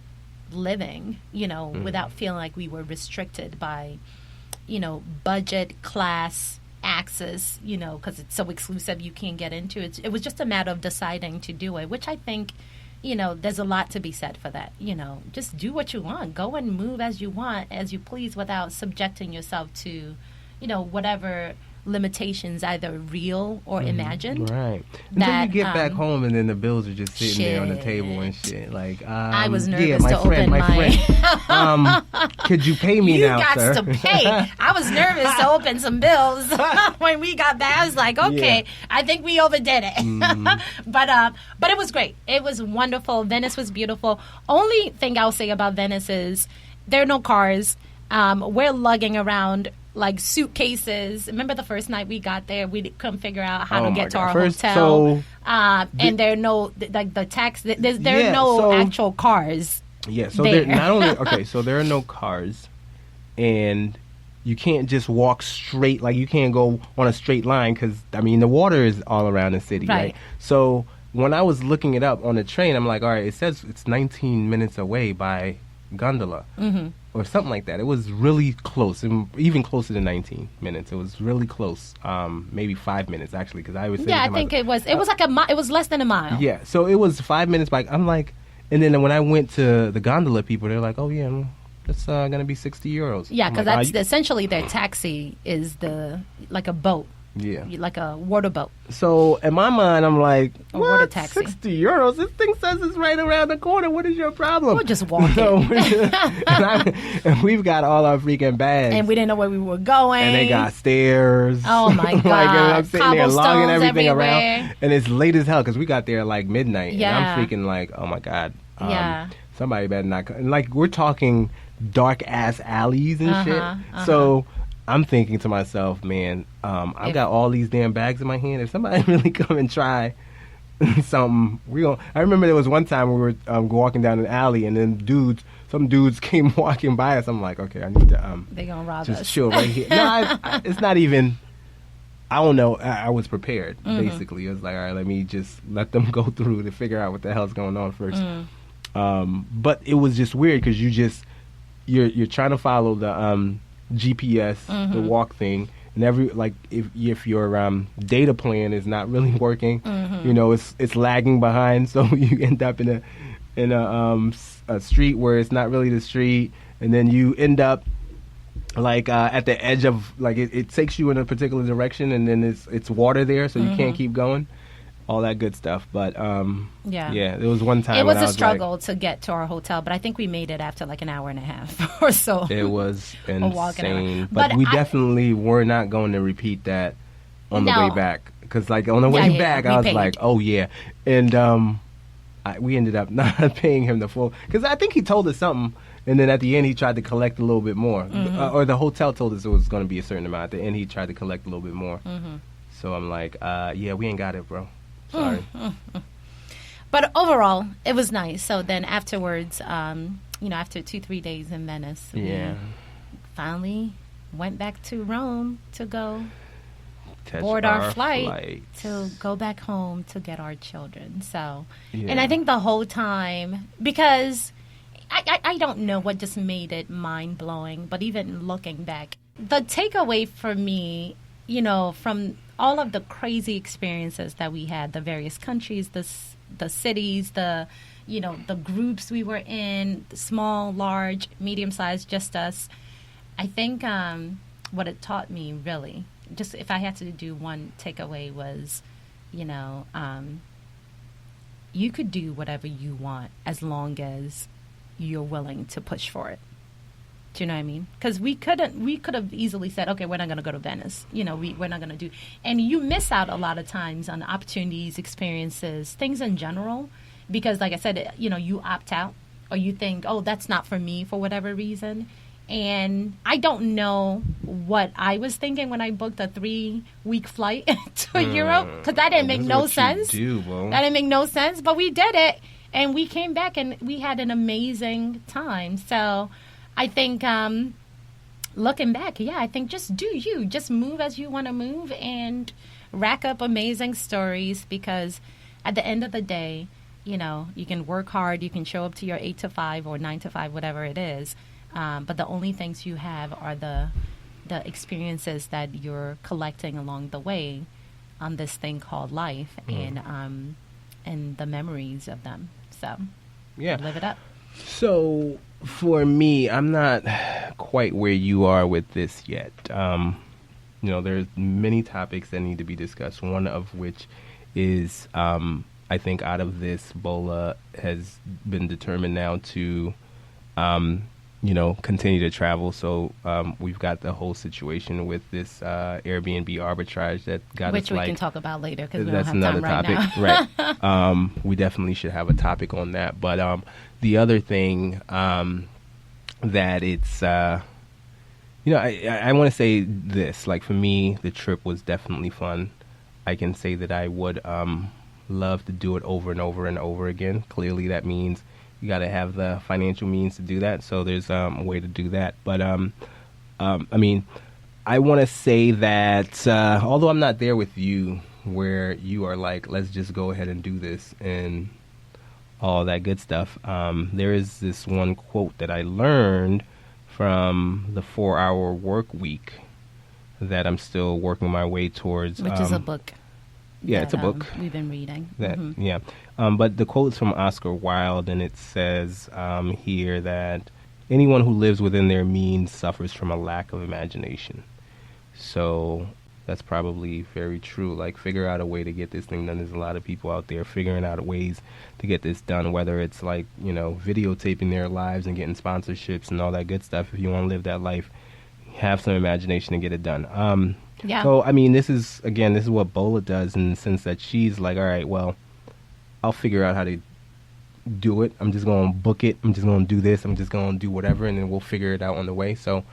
living, without feeling like we were restricted by, budget, class, access, because it's so exclusive you can't get into it. It was just a matter of deciding to do it, which I think, there's a lot to be said for that. Just do what you want. Go and move as you want, as you please, without subjecting yourself to, whatever limitations, either real or imagined. Right. Until you get back home and then the bills are just sitting there on the table and shit. Like, I was nervous to open my could you pay me now, sir? You got to pay. I was nervous to open some bills when we got back. I was like, okay, I think we overdid it. But it was great. It was wonderful. Venice was beautiful. Only thing I'll say about Venice is there are no cars. We're lugging around like suitcases. Remember the first night we got there, we couldn't figure out how to get to our hotel. And there are no the taxi. There are no actual cars. Yeah, so there not only so there are no cars, and you can't just walk straight. Like you can't go on a straight line because the water is all around the city, right? So when I was looking it up on the train, I'm like, all right, it says it's 19 minutes away by gondola or something like that. It was really close, and even closer than 19 minutes. It was really close. Maybe 5 minutes actually, because I was saying Yeah, I think it was like it was less than a mile. Yeah, so it was 5 minutes by. I'm like, and then when I went to the gondola people, they're like, oh yeah, it's gonna be 60 euros. Yeah, because that's essentially their taxi is like a boat. Yeah, like a water boat. So in my mind, I'm like, a what? water taxi. 60 euros? This thing says it's right around the corner. What is your problem? We'll just walk and we've got all our freaking bags. And we didn't know where we were going. And they got stairs. Oh, my God. And I'm sitting there logging everything everywhere. around. And it's late as hell because we got there at like midnight. Yeah. And I'm freaking like, oh, my God. Yeah. Somebody better not come. And like, we're talking dark-ass alleys and shit. So I'm thinking to myself, man, I've got all these damn bags in my hand. If somebody really come and try something, I remember there was one time we were walking down an alley, and then some dudes came walking by us. I'm like, okay, I need to they gonna rob just us. chill right here. No, it's not even. I don't know. I was prepared. Basically, it was like, all right, let me just let them go through to figure out what the hell's going on first. But it was just weird because you're trying to follow the GPS, the walk thing, and if your data plan is not really working, it's lagging behind, so you end up in a street where it's not really the street, and then you end up like at the edge of like it takes you in a particular direction, and then it's water there, so you can't keep going. All that good stuff, but there was one time it was when a struggle to get to our hotel, but I think we made it after like an hour and a half or so. It was insane, but But we definitely were not going to repeat that on the way back, because like on the way back I was paid. like, oh yeah, and we ended up not paying him the full, because I think he told us something, and then at the end he tried to collect a little bit more, or the hotel told us it was going to be a certain amount. At the end he tried to collect a little bit more, so I'm like, yeah, we ain't got it, bro. Sorry. But overall, it was nice. So then afterwards, after 2-3 days in Venice, we finally went back to Rome to go board our flight to go back home to get our children. So, and I think the whole time, because I don't know what just made it mind-blowing, but even looking back, the takeaway for me, from all of the crazy experiences that we had, the various countries, the cities, the groups we were in, small, large, medium-sized, just us. I think what it taught me really, just if I had to do one takeaway, was, you could do whatever you want as long as you're willing to push for it. Do you know what I mean? Because we could have easily said, okay, we're not going to go to Venice. We're not going to do. And you miss out a lot of times on opportunities, experiences, things in general, because like I said, you opt out, or you think, oh, that's not for me for whatever reason. And I don't know what I was thinking when I booked a 3-week flight to Europe, because that didn't make no sense. That didn't make no sense, but we did it, and we came back and we had an amazing time. So I think looking back, I think just do you. Just move as you want to move and rack up amazing stories, because at the end of the day, you can work hard, you can show up to your 8 to 5 or 9 to 5, whatever it is. But the only things you have are the experiences that you're collecting along the way on this thing called life, and the memories of them. So live it up. So for me, I'm not quite where you are with this yet. There's many topics that need to be discussed, one of which is I think out of this, Bola has been determined now to continue to travel. So we've got the whole situation with this Airbnb arbitrage that got which us, we like, can talk about later, because we that's don't have another time topic, right now. right? We definitely should have a topic on that. But the other thing that it's, I want to say this. Like, for me, the trip was definitely fun. I can say that I would love to do it over and over and over again. Clearly, that means you got to have the financial means to do that. So there's a way to do that. But I want to say that although I'm not there with you where you are like, let's just go ahead and do this and all that good stuff. There is this one quote that I learned from the 4-Hour Work Week that I'm still working my way towards. Which is a book. Yeah, it's a book. We've been reading. That yeah. But the quote's from Oscar Wilde, and it says here that anyone who lives within their means suffers from a lack of imagination. So that's probably very true. Like, figure out a way to get this thing done. There's a lot of people out there figuring out ways to get this done, whether it's like, videotaping their lives and getting sponsorships and all that good stuff. If you want to live that life, have some imagination and get it done. Yeah. So, I mean, this is what Bola does in the sense that she's like, all right, well, I'll figure out how to do it. I'm just going to book it. I'm just going to do this. I'm just going to do whatever, and then we'll figure it out on the way. So,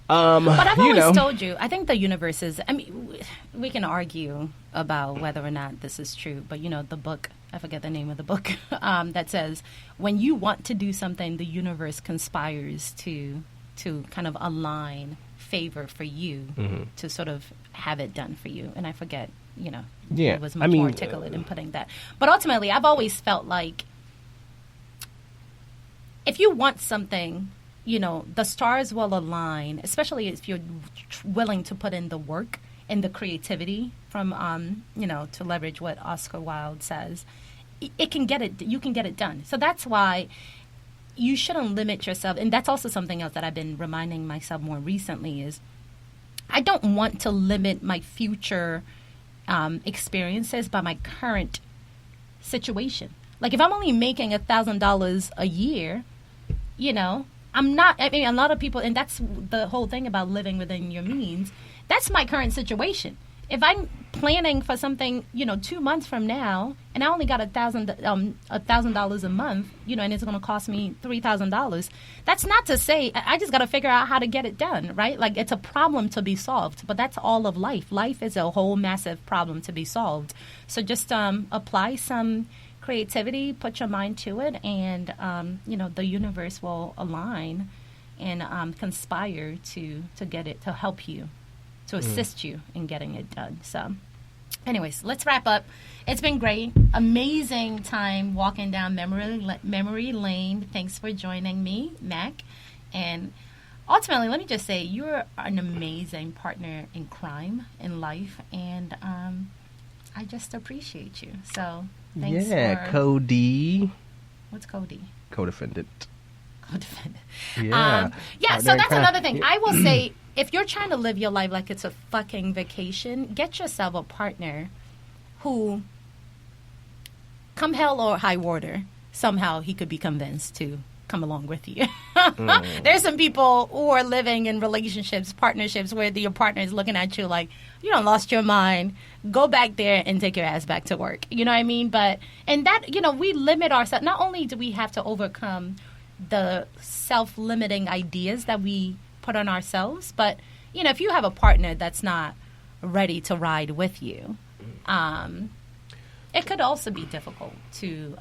but I've always told you, I think the universe is, I mean, we can argue about whether or not this is true, but, the book, I forget the name of the book, that says when you want to do something, the universe conspires to kind of align favor for you to sort of have it done for you. And I forget, it was much more articulate in putting that. But ultimately, I've always felt like if you want something, the stars will align, especially if you're willing to put in the work and the creativity from, to leverage what Oscar Wilde says. You can get it done. So that's why you shouldn't limit yourself. And that's also something else that I've been reminding myself more recently is I don't want to limit my future experiences by my current situation. Like, if I'm only making $1,000 a year, I'm not, I mean, a lot of people, and that's the whole thing about living within your means. That's my current situation. If I'm planning for something, 2 months from now, and I only got $1,000 a month, and it's going to cost me $3,000, that's not to say I just got to figure out how to get it done, right? Like, it's a problem to be solved, but that's all of life. Life is a whole massive problem to be solved. So just apply some creativity, put your mind to it, and the universe will align and conspire to get it, to help you, to assist you in getting it done. So anyways, let's wrap up. It's been great. Amazing time walking down memory lane. Thanks for joining me, Mack. And ultimately, let me just say, you're an amazing partner in crime, in life, and I just appreciate you. So thanks for... Cody. What's Cody? Co-defendant. Yeah. So that's another thing. I will say, if you're trying to live your life like it's a fucking vacation, get yourself a partner who, come hell or high water, somehow he could be convinced to come along with you. There's some people who are living in relationships, partnerships, where your partner is looking at you like, you done lost your mind. Go back there and take your ass back to work. You know what I mean? And that, we limit ourselves. Not only do we have to overcome the self-limiting ideas that we put on ourselves, but, if you have a partner that's not ready to ride with you, it could also be difficult to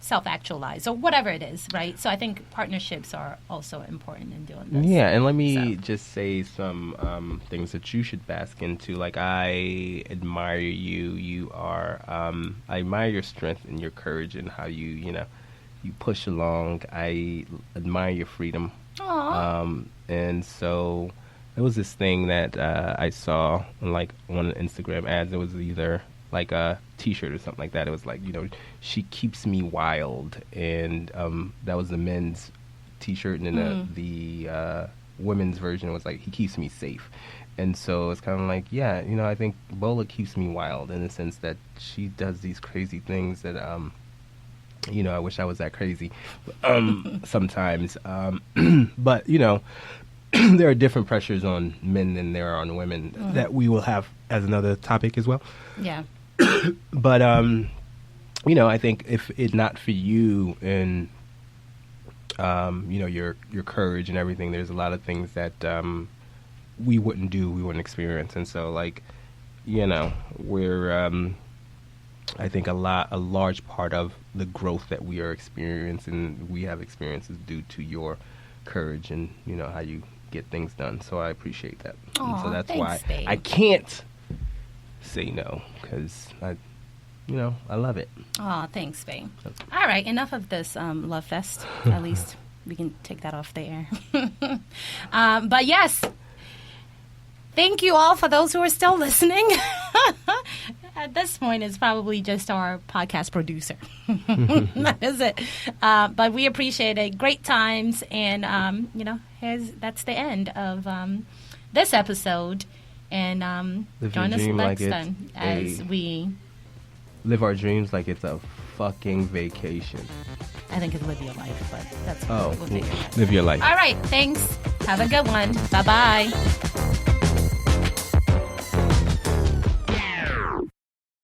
self-actualize or whatever it is, right? So I think partnerships are also important in doing this. Yeah, and let me just say some things that you should bask into. Like, I admire you. You are, I admire your strength and your courage and how you, you push along. I admire your freedom. Aww. And so there was this thing that I saw on, like, one of the Instagram ads. It was either like a T-shirt or something like that. It was like, she keeps me wild, and that was the men's T-shirt, and then the women's version was like, he keeps me safe. And so it's kind of like, yeah, I think Bola keeps me wild in the sense that she does these crazy things that I wish I was that crazy sometimes. But, there are different pressures on men than there are on women that we will have as another topic as well. Yeah. But, I think if it not for you and, your courage and everything, there's a lot of things that we wouldn't do, we wouldn't experience. And so, like, we're... I think a large part of the growth that we are experiencing, we have experiences due to your courage and, how you get things done. So I appreciate that. Aww, and so that's thanks, why babe. I can't say no because I love it. Oh, thanks, babe. All right, enough of this love fest. At least we can take that off the air. But yes, thank you all for those who are still listening. At this point, it's probably just our podcast producer. That is it. But we appreciate it. Great times. And, that's the end of this episode. And join us next time as we live our dreams like it's a fucking vacation. I think it's live your life, but that's we'll take it. Live your life. All right. Thanks. Have a good one. Bye-bye.